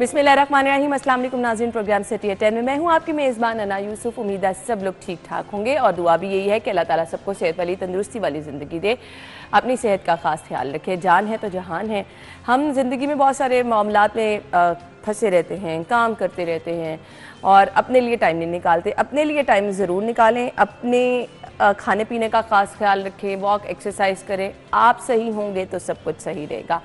बिस्मिल्लाहिर्रहमानिर्रहीम। अस्सलाम वालेकुम नाज़रीन, प्रोग्राम सिटी एट 10 में मैं हूँ आपकी मेज़बान अना यूसुफ। उम्मीद है सब लोग ठीक ठाक होंगे और दुआ भी यही है कि अल्लाह ताला सबको सेहत वाली तंदुरुस्ती वाली ज़िंदगी दे। अपनी सेहत का ख़ास ख्याल रखे। जान है तो जहान है। हम ज़िंदगी में बहुत सारे मामलात में फंसे रहते हैं, काम करते रहते हैं और अपने लिए टाइम नहीं निकालते। अपने लिए टाइम ज़रूर निकालें, अपने खाने पीने का ख़ास ख्याल रखें, वॉक एक्सरसाइज करें। आप सही होंगे तो सब कुछ सही रहेगा।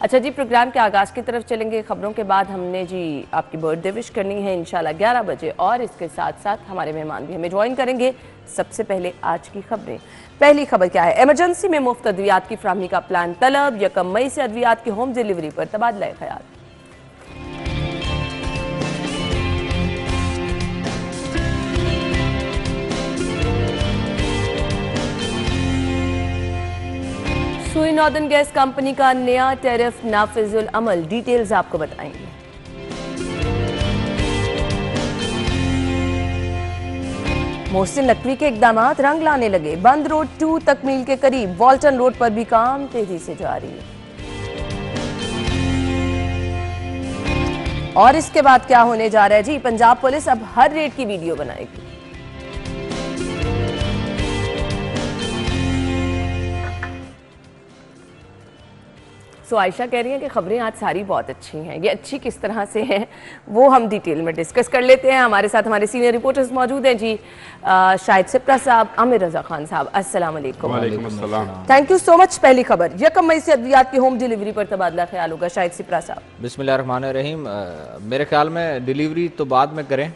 अच्छा जी, प्रोग्राम के आगाज़ की तरफ चलेंगे। खबरों के बाद हमने जी आपकी बर्थडे विश करनी है इंशाल्लाह 11 बजे और इसके साथ साथ हमारे मेहमान भी हमें ज्वाइन करेंगे। सबसे पहले आज की खबरें। पहली खबर क्या है? इमरजेंसी में मुफ्त अद्वियात की फराहमी का प्लान तलब। 1 मई से अद्वियात की होम डिलीवरी पर तबादला ख्याल। सुई नॉर्दर्न गैस कंपनी का नया टैरिफ नाफिजुल अमल। डिटेल्स आपको बताएंगे। मोहसिन नकवी के इकदामात रंग लाने लगे। बंद रोड 2 तकमील के करीब। वॉल्टन रोड पर भी काम तेजी से जारी है। और इसके बाद क्या होने जा रहा है जी? पंजाब पुलिस अब हर रेड की वीडियो बनाएगी। सो आयशा कह रही हैं कि खबरें आज सारी बहुत अच्छी हैं। ये अच्छी किस तरह से हैं वो हम डिटेल में डिस्कस कर लेते हैं। हमारे साथ हमारे सीनियर रिपोर्टर्स मौजूद हैं जी। शाहिद सिप्रा साहब, आमिर रजा खान साहब, अस्सलाम वालेकुम। वालेकुम अस्सलाम। Thank you so much. पहली खबर, 1 मई से अद्वियात की होम डिलीवरी पर तबादला ख्याल होगा। शाहिद सिप्रा साहब। बिस्मिल्लाहिर्रहमानिर्रहीम। मेरे ख्याल में डिलीवरी तो बाद में करें,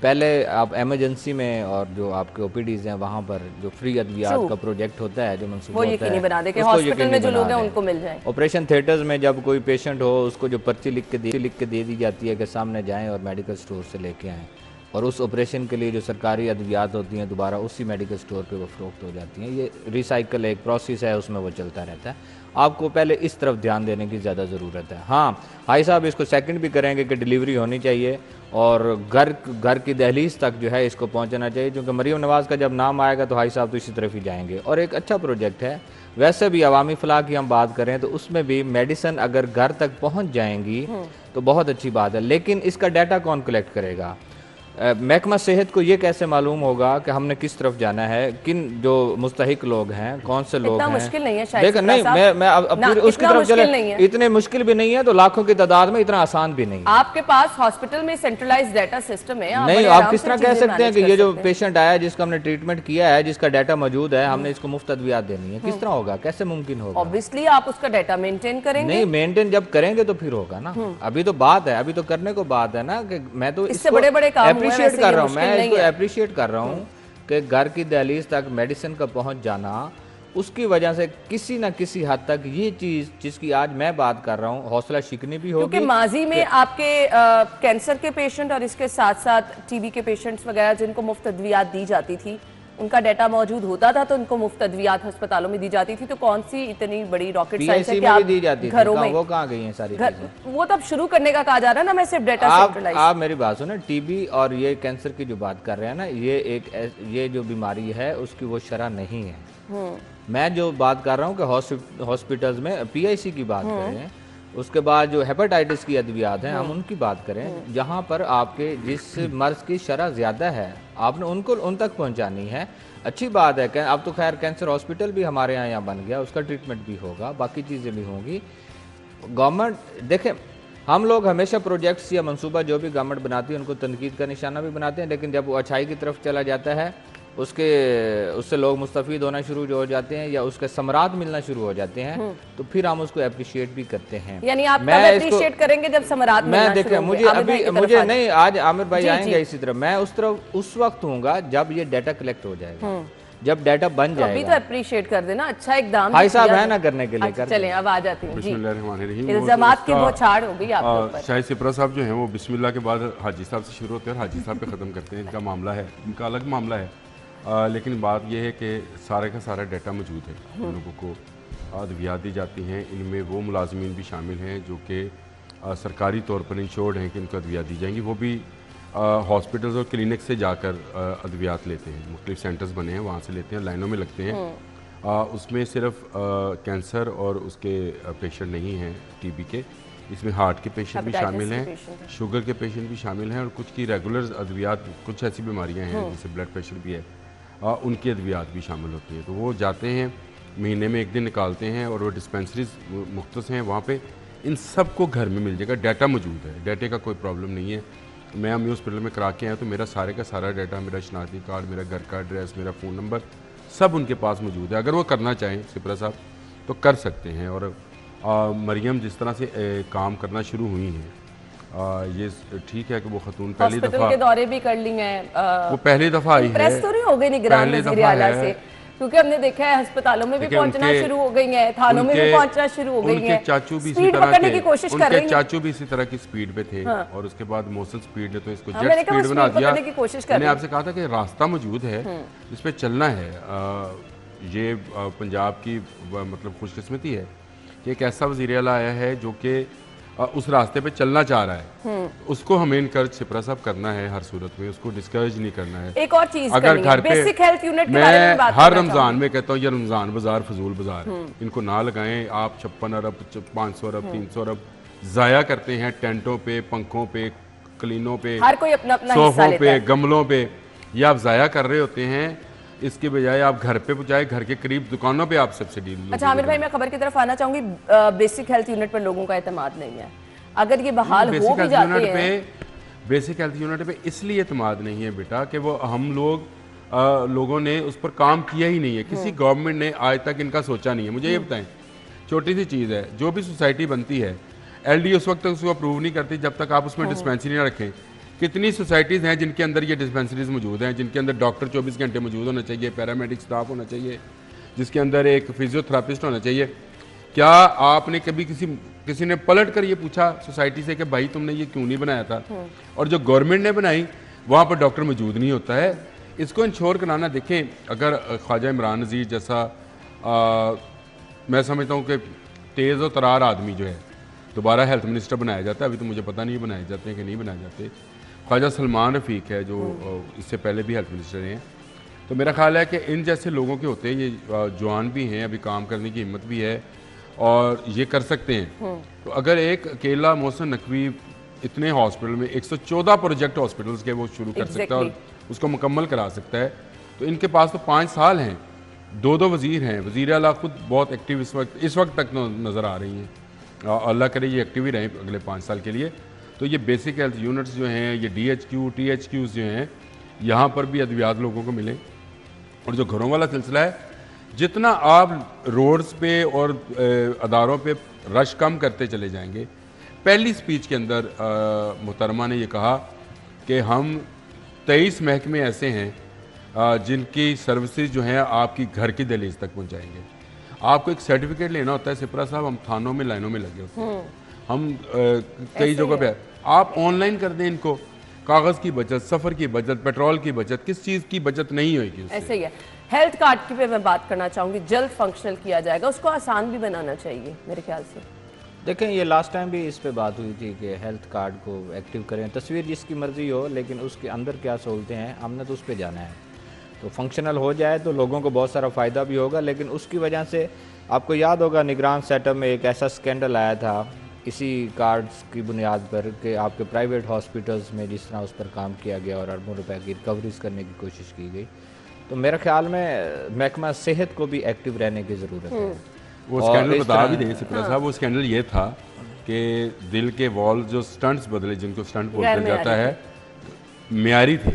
पहले आप एमरजेंसी में और जो आपके ओपीडीज हैं वहाँ पर जो फ्री अद्वियात का प्रोजेक्ट होता है, जो मंसूबा वो होता यकीनी है, बना दे कि हॉस्पिटल में जो लोग हैं उनको मिल जाए। ऑपरेशन थिएटर्स में जब कोई पेशेंट हो उसको जो पर्ची लिख के दे दी जाती है कि सामने जाएं और मेडिकल स्टोर से लेके आएँ, और उस ऑपरेशन के लिए जो सरकारी अद्वियात होती हैं दोबारा उसी मेडिकल स्टोर पे वो फ़रोख्त हो जाती हैं। ये रिसाइकल एक प्रोसेस है, उसमें वो चलता रहता है। आपको पहले इस तरफ ध्यान देने की ज़्यादा ज़रूरत है। हाँ, भाई साहब इसको सेकंड भी करेंगे कि डिलीवरी होनी चाहिए और घर की दहलीज तक जो है इसको पहुंचना चाहिए, क्योंकि मरीम नवाज़ का जब नाम आएगा तो भाई साहब तो इसी तरफ ही जाएंगे। और एक अच्छा प्रोजेक्ट है। वैसे भी अवामी फलाह की हम बात करें तो उसमें भी मेडिसिन अगर घर तक पहुंच जाएंगी तो बहुत अच्छी बात है, लेकिन इसका डाटा कौन कलेक्ट करेगा? महकमा सेहत को ये कैसे मालूम होगा कि हमने किस तरफ जाना है, किन जो मुस्तहिक लोग हैं, कौन से लोग हैं? मुश्किल नहीं है शायद। देखो नहीं, मैं अब फिर उसकी तरफ चले। इतने मुश्किल भी नहीं है तो लाखों की तादाद में इतना आसान भी नहीं। आपके पास हॉस्पिटल में सेंट्रलाइज्ड डाटा सिस्टम है। नहीं, आप किस तरह कह सकते हैं कि ये जो पेशेंट आया जिसका हमने ट्रीटमेंट किया है, जिसका डाटा मौजूद है, हमने इसको मुफ्त अद्वियात देनी है? किस तरह होगा? कैसे मुमकिन होगा? ऑब्वियसली आप उसका डाटा मेंटेन करेंगे। नहीं, मेंटेन जब करेंगे तो फिर होगा ना। अभी तो बात है, अभी तो करने को बात है ना। कि मैं तो इससे बड़े-बड़े काम अप्रिशिएट कर रहा हूँ, मैं इसको अप्रिशिएट कर रहा हूँ कि घर की दहलीज तक मेडिसिन का पहुंच जाना, उसकी वजह से किसी न किसी हद तक ये चीज जिसकी आज मैं बात कर रहा हूँ हौसला शिकनी भी होगी। क्योंकि माजी में आपके कैंसर के पेशेंट और इसके साथ साथ टीबी के पेशेंट्स वगैरह जिनको मुफ्त अद्वियात दी जाती थी, उनका डाटा मौजूद होता था तो उनको मुफ्त अद्वियात अस्पतालों में दी जाती थी। तो कौन सी इतनी बड़ी रॉकेट साइंस है कि आप दी जाती घरों में वो कहाँ गई हैं सारी चीजें? वो तो अब शुरू करने का कहा जा रहा है ना। मैं सिर्फ डाटा सेंट्रलाइज। आप मेरी बात सुनो, टीबी और ये कैंसर की जो बात कर रहे हैं ना, ये जो बीमारी है उसकी वो शरह नहीं है। मैं जो बात कर रहा हूँ कि हॉस्पिटल्स में PIC की बात करें, उसके बाद जो हेपेटाइटिस की अद्वियात हैं हम उनकी बात करें, जहाँ पर आपके जिस मर्ज की शरह ज़्यादा है आपने उनको उन तक पहुँचानी है। अच्छी बात है। अब तो खैर कैंसर हॉस्पिटल भी हमारे यहाँ बन गया, उसका ट्रीटमेंट भी होगा, बाकी चीज़ें भी होंगी। गवर्नमेंट देखें, हम लोग हमेशा प्रोजेक्ट्स या मंसूबा जो भी गवर्नमेंट बनाती है उनको तनकीद का निशाना भी बनाते हैं, लेकिन जब वो अच्छाई की तरफ चला जाता है उससे लोग मुस्तफ़ीद होना शुरू हो जाते हैं या उसके समरात मिलना शुरू हो जाते हैं, तो फिर हम उसको अप्रिशिएट भी करते हैं। यानी आप तब अप्रिशिएट करेंगे जब समरात मिलना मैं देखें, मुझे नहीं, आज आमिर भाई आएंगे इसी तरह, मैं उस वक्त हूँगा जब ये डाटा कलेक्ट हो जाएगा, जब डाटा बन जाएगा। अभी तो अप्रिशिएट कर देना, अच्छा एकदम भाई साहब है ना करने के लिए। चलें अब आ जाती हूँ। इल्जामात की बौछार हो गई आपके ऊपर। शाहिद सिप्रा साहब जो हैं वो बिस्मिल्लाह के बाद हाजी साहब से शुरू होते हैं और हाजी साहब पे ख़त्म करते हैं। इनका मामला है, इनका अलग मामला है, लेकिन बात यह है कि सारे का सारा डाटा मौजूद है। उन लोगों को अद्वियात दी जाती हैं, इनमें वो मुलाजमीन भी शामिल हैं जो कि सरकारी तौर पर इंश्योर्ड हैं कि इनको अद्वियात दी जाएंगी। वो भी हॉस्पिटल्स और क्लिनिक से जाकर अद्वियात लेते हैं। मुख्तलिफ सेंटर्स बने हैं, वहाँ से लेते हैं, लाइनों में लगते हैं। उसमें सिर्फ कैंसर और उसके पेशेंट नहीं हैं टीबी के, इसमें हार्ट के पेशेंट भी Hepatitis शामिल के हैं, patient हैं। शुगर के पेशेंट भी शामिल हैं और कुछ की रेगुलर अद्वियात, कुछ ऐसी बीमारियां हैं जैसे ब्लड प्रेशर भी है, उनकी अद्वियात भी शामिल होती हैं। तो वो जाते हैं, महीने में एक दिन निकालते हैं और वो डिस्पेंसरीज मुख्तस हैं, वहाँ पे इन सब को घर में मिल जाएगा। डाटा मौजूद है, डाटे का कोई प्रॉब्लम नहीं है। मैं अमी हॉस्पिटल में करा के आया तो मेरा सारे का सारा डाटा, मेरा शनाख्ती कार्ड, मेरा घर का एड्रेस, मेरा फ़ोन नंबर सब उनके पास मौजूद है। अगर वो करना चाहें सिपरा साहब तो कर सकते हैं। और मरियम जिस तरह से काम करना शुरू हुई हैं, ये ठीक है कि वो खतून पहली हॉस्पिटल दफ़ा के दौरे भी कर ली हैं। वो पहली दफ़ा आई है, प्रेस तो नहीं हो गई निगरान पहली वज़ीर दफ़ा आला है। से, क्योंकि हमने देखा है अस्पतालों में भी देखिए, पहुंचना उनके- शुरू हो गई हैं, थानों में भी उनके- पहुंचना शुरू हो गई उनके हैं। चाचू भी इसी स्पीड तरह पकड़ने के, की कोशिश कर उनके रही हैं। चाचू भी इसी तरह की स्पीड पे थे। हाँ। और उसके बाद मौसम स्पीड ने तो इसको हाँ, जेट मैंने कहा वो स्पीड बना स्पीड दिया। पकड़ने की कोशिश कर मैंने रही हैं। आपसे कहा था कि रास्ता मौजूद है, इस पे चलना है। ये पंजाब की मतलब खुशकिस्मती है कि एक ऐसा वज़ीर आला आया है जो कि उस रास्ते पे चलना चाह रहा है। उसको हमें इनकरेज सिपरा साहब करना है, हर सूरत में उसको डिस्करेज नहीं करना है। एक और चीज अगर करनी है, घर पे बेसिक हेल्थ यूनिट के बारे में मैं बात हर करना रमज़ान चाहूंगी। में कहता हूँ ये रमज़ान बाजार फजूल बाजार है, इनको ना लगाएं। आप 56 अरब 500 अरब 300 अरब ज़ाया करते हैं टेंटों पे, पंखों पे, क्लीनों पे, हर कोई अपना अपना हिस्सा सोफों लेता पे, है। गमलों पे, ये आप ज़ाया कर रहे होते हैं। इसके बजाय आप घर पे जाए, घर के करीब दुकानों पे आप सब्सिडी। अच्छा आमिर भाई, मैं खबर की तरफ आना चाहूंगी। बेसिक हेल्थ यूनिट पर लोगों का एतमाद नहीं है, अगर ये बहाल हो बेसिक भी हेल्थ जाते यूनिट हैं। पे, बेसिक हेल्थ यूनिट पे इसलिए एतमाद नहीं है बेटा कि वो हम लोगों ने उस पर काम किया ही नहीं है। किसी गवर्नमेंट ने आज तक इनका सोचा नहीं है। मुझे ये बताएं, छोटी सी चीज़ है, जो भी सोसाइटी बनती है एलडी उस वक्त तक उसको अप्रूव नहीं करती जब तक आप उसमें डिस्पेंसरी ना रखें। कितनी सोसाइटीज़ हैं जिनके अंदर ये डिस्पेंसरीज मौजूद हैं, जिनके अंदर डॉक्टर 24 घंटे मौजूद होना चाहिए, पैरामेडिक स्टाफ होना चाहिए, जिसके अंदर एक फिजियोथेरापिस्ट होना चाहिए। क्या आपने कभी किसी ने पलट कर ये पूछा सोसाइटी से कि भाई तुमने ये क्यों नहीं बनाया था? और जो गवर्नमेंट ने बनाई वहाँ पर डॉक्टर मौजूद नहीं होता है। इसको इंश्योर कराना, देखें अगर ख्वाजा इमरान नज़ीर जैसा मैं समझता हूँ कि तेज़ और तरार आदमी जो है दोबारा हेल्थ मिनिस्टर बनाया जाता है। अभी तो मुझे पता नहीं बनाए जाते हैं कि नहीं बनाए जाते। ख्वाजा सलमान रफ़ीक है जो इससे पहले भी हेल्थ मिनिस्टर हैं। तो मेरा ख्याल है कि इन जैसे लोगों के होते हैं, ये जवान भी हैं, अभी काम करने की हिम्मत भी है और ये कर सकते हैं। तो अगर एक अकेला मोहसिन नकवी इतने हॉस्पिटल में 114 प्रोजेक्ट हॉस्पिटल्स के वो शुरू कर सकता है और उसको मुकम्मल करा सकता है, तो इनके पास तो 5 साल हैं, 2 वज़ीर हैं। वज़ीर आला खुद बहुत एक्टिव इस वक्त तक नज़र आ रही हैं। अल्लाह करे ये एक्टिव ही रहें अगले 5 साल के लिए। तो ये बेसिक हेल्थ यूनिट्स जो हैं, ये DHQ THQs जो हैं, यहाँ पर भी अद्वियात लोगों को मिले। और जो घरों वाला सिलसिला है, जितना आप रोड्स पे और अदारों पे रश कम करते चले जाएंगे। पहली स्पीच के अंदर मोहतरमा ने ये कहा कि हम 23 महकमे ऐसे हैं जिनकी सर्विसेज जो हैं आपकी घर की दहलीज तक पहुँचाएंगे। आपको एक सर्टिफिकेट लेना होता है सिपरा साहब, हम थानों में लाइनों में लगे होते हैं। हम कई जगहों पे आप ऑनलाइन कर दें इनको, कागज़ की बचत, सफ़र की बचत, पेट्रोल की बचत, किस चीज़ की बचत नहीं होगी उससे। ऐसे ही है। हेल्थ कार्ड की पे मैं बात करना चाहूंगी, जल्द फंक्शनल किया जाएगा, उसको आसान भी बनाना चाहिए मेरे ख्याल से। देखें, ये लास्ट टाइम भी इस पे बात हुई थी कि हेल्थ कार्ड को एक्टिव करें, तस्वीर जिसकी मर्ज़ी हो, लेकिन उसके अंदर क्या सहूलतें हैं हमने तो उस पर जाना है। तो फंक्शनल हो जाए तो लोगों को बहुत सारा फ़ायदा भी होगा। लेकिन उसकी वजह से आपको याद होगा निगरान सेटअप में एक ऐसा स्कैंडल आया था इसी कार्ड्स की बुनियाद पर कि आपके प्राइवेट हॉस्पिटल्स में जिस तरह उस पर काम किया गया और अरबों रुपए की रिकवरीज करने की कोशिश की गई। तो मेरे ख्याल में महकमा सेहत को भी एक्टिव रहने की ज़रूरत है। वो स्कैंडल बता भी दें सिपरा साहब, वो स्कैंडल ये था कि दिल के वॉल जो स्टंट्स बदले, जिनको स्टंट बोलते जाता है, म्यारी थे।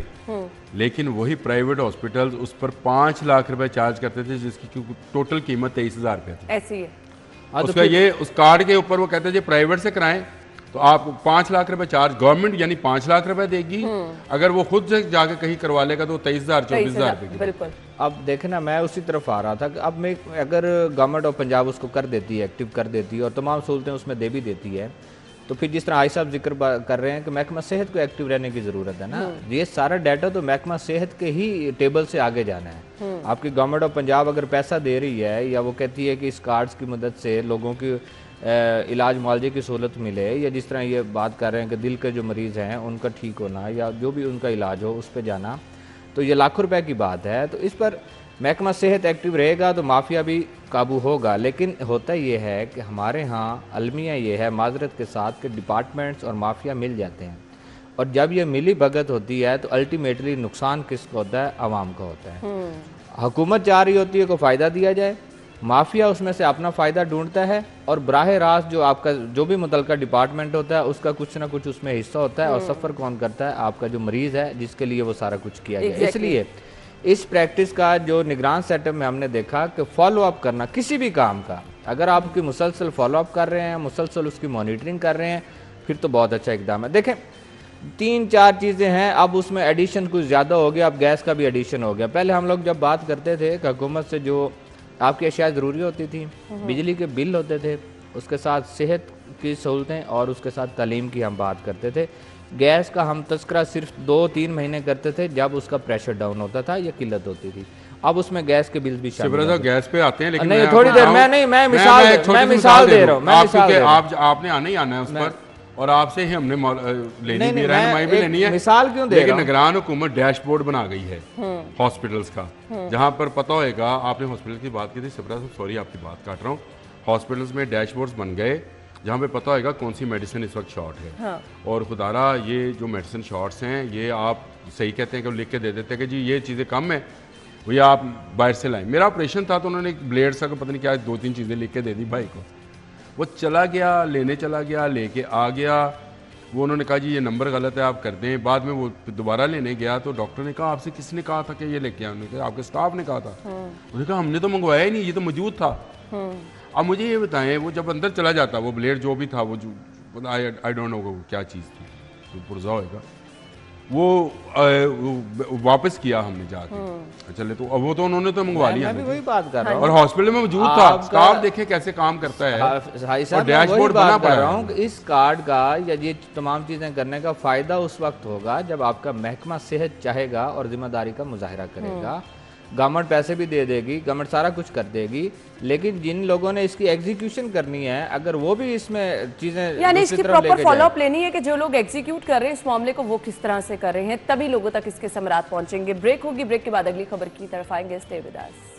लेकिन वही प्राइवेट हॉस्पिटल्स उस पर 5 लाख रुपए चार्ज करते थे, जिसकी टोटल कीमत 23,000 रुपये थी। ऐसे ही है। उसका ये उस कार्ड के ऊपर वो कहते थे प्राइवेट से कराएं तो आप 5 लाख रुपए चार्ज, गवर्नमेंट यानी 5 लाख रुपए देगी। अगर वो खुद से जाके कहीं करवा लेगा तो 23,000 24,000 रुपये की। बिल्कुल। अब देखना, मैं उसी तरफ आ रहा था कि अब मैं अगर गवर्नमेंट ऑफ पंजाब उसको कर देती है, एक्टिव कर देती है और तमाम सहूलतें उसमें दे भी देती है, तो फिर जिस तरह आई साहब जिक्र कर रहे हैं कि महकमा सेहत को एक्टिव रहने की ज़रूरत है ना, ये सारा डाटा तो महकमा सेहत के ही टेबल से आगे जाना है। आपकी गवर्नमेंट ऑफ पंजाब अगर पैसा दे रही है या वो कहती है कि इस कार्ड्स की मदद से लोगों की इलाज मुआवजे की सहूलत मिले, या जिस तरह ये बात कर रहे हैं कि दिल के जो मरीज़ हैं उनका ठीक होना या जो भी उनका इलाज हो उस पर जाना, तो ये लाखों रुपए की बात है। तो इस पर महकमा सेहत एक्टिव रहेगा तो माफिया भी काबू होगा। लेकिन होता ये है कि हमारे यहाँ अलमिया ये है माजरत के साथ कि डिपार्टमेंट्स और माफिया मिल जाते हैं, और जब ये मिली भगत होती है तो अल्टीमेटली नुकसान किसका होता है? आवाम का होता है। हुकूमत चाह रही होती है को फ़ायदा दिया जाए, माफिया उसमें से अपना फ़ायदा ढूंढता है, और बराह रास्त जो आपका जो भी मुतलका डिपार्टमेंट होता है उसका कुछ ना कुछ उसमें हिस्सा होता है, और सफ़र कौन करता है? आपका जो मरीज़ है जिसके लिए वो सारा कुछ किया गया। इसलिए इस प्रैक्टिस का जो निगरान सेटअप में हमने देखा कि फॉलो अप करना किसी भी काम का, अगर आप उसकी मुसलसल फॉलो अप कर रहे हैं, मुसलसल उसकी मॉनिटरिंग कर रहे हैं, फिर तो बहुत अच्छा इकदाम है। देखें 3-4 चीज़ें हैं, अब उसमें एडिशन कुछ ज़्यादा हो गया, अब गैस का भी एडिशन हो गया। पहले हम लोग जब बात करते थे कि हुकूमत से जो आपकी अशिया ज़रूरी होती थी, बिजली के बिल होते थे, उसके साथ सेहत की सहूलतें और उसके साथ तालीम की हम बात करते थे। गैस का हम तस्करा सिर्फ 2-3 महीने करते थे जब उसका प्रेशर डाउन होता था या किल्लत होती थी, अब उसमें गैस के बिल भी शामिल हैं। गैस पे आते हैं, लेकिन नहीं थोड़ी देर मैं मिसाल दे रहा हूँ, आपने आना ही आना है उस पर, और आपसे ही हमने लेनी भी रहनुमाई भी लेनी है। मिसाल क्यों दे लेकिन निगरान हुकूमत डैशबोर्ड बना गई है हॉस्पिटल्स का, जहां पर पता होएगा। आपने हॉस्पिटल की बात की थी सिपरा साहब, सॉरी आपकी बात काट रहा हूँ। हॉस्पिटल्स में डैशबोर्ड्स बन गए जहाँ पे पता होएगा कौन सी मेडिसिन इस वक्त शॉर्ट है। हाँ। और खुदारा ये जो मेडिसिन शॉर्ट्स हैं, ये आप सही कहते हैं कि लिख के दे देते हैं कि जी ये चीज़ें कम है, भैया आप बाहर से लाएं। मेरा ऑपरेशन था तो उन्होंने एक ब्लेड सा पता नहीं क्या 2-3 चीज़ें लिख के दे दी भाई को, वो चला गया, लेने चला गया, लेके आ गया। वो उन्होंने कहा जी ये नंबर गलत है, आप कर दें। बाद में वो दोबारा लेने गया तो डॉक्टर ने कहा आपसे किसने कहा था कि ये लेके आने? उन्होंने कहा आपके स्टाफ ने कहा था। उन्होंने कहा हमने तो मंगवाया ही नहीं, ये तो मौजूद था। अब मुझे ये बताएं, वो जब अंदर चला जाता वो ब्लेड जो भी था, वो जो आई डोंट नो क्या चीज़ थी, जो पुर्जा होएगा, वो वापस किया हमने जाके। चले तो अब वो तो उन्होंने तो मंगवा लिया, मैं भी वही बात कर रहा हूँ, और हॉस्पिटल में मौजूद था। स्टाफ देखे कैसे काम करता है, और डैशबोर्ड बना पड़ा है। इस कार्ड का या ये तमाम चीज़ें करने का फ़ायदा उस वक्त होगा जब आपका महकमा सेहत चाहेगा और जिम्मेदारी का मुजाहरा करेगा। गवर्नमेंट पैसे भी दे देगी, गवर्नमेंट सारा कुछ कर देगी, लेकिन जिन लोगों ने इसकी एग्जीक्यूशन करनी है, अगर वो भी इसमें चीजें यानी इसकी प्रॉपर फॉलोअप लेनी है कि जो लोग एग्जीक्यूट कर रहे हैं इस मामले को वो किस तरह से कर रहे हैं, तभी लोगों तक इसके समरात पहुंचेंगे। ब्रेक होगी, ब्रेक के बाद अगली खबर की तरफ आएंगे। Stay with us.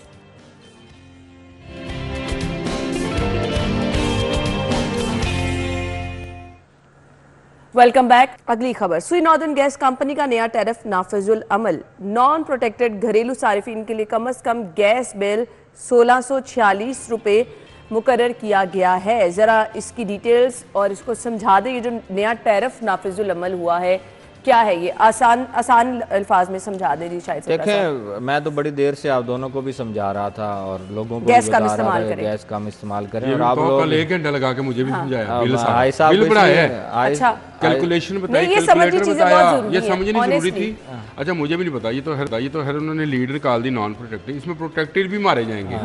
Welcome back. अगली खबर, सुई नॉर्दर्न गैस कंपनी का नया टैरिफ नाफिजुल अमल। नॉन प्रोटेक्टेड घरेलू सारिफिन के लिए कम से कम गैस बिल 1646 रुपये मुकर्रर किया गया है। ज़रा इसकी डिटेल्स और इसको समझा दें, ये जो नया टैरिफ नाफिजुल अमल हुआ है क्या है? ये आसान अल्फाज में समझा दे जी। शायद देखें, मैं तो बड़ी देर से आप दोनों को भी समझा रहा था और लोगों को गैस कम इस्तेमाल करें, गैस कम इस्तेमाल करें। और आप लोग 1 घंटा लगा के मुझे भी समझाया, बिल बढ़ाया है, अच्छा कैलकुलेशन बताई, कैलकुलेटर बताया, ये समझनी जरूरी थी। अच्छा मुझे भी नहीं पता, ये तो हर उन्होंने लीड निकाल दी नॉन प्रोटेक्टेड, इसमें प्रोटेक्टेड भी मारे जाएंगे।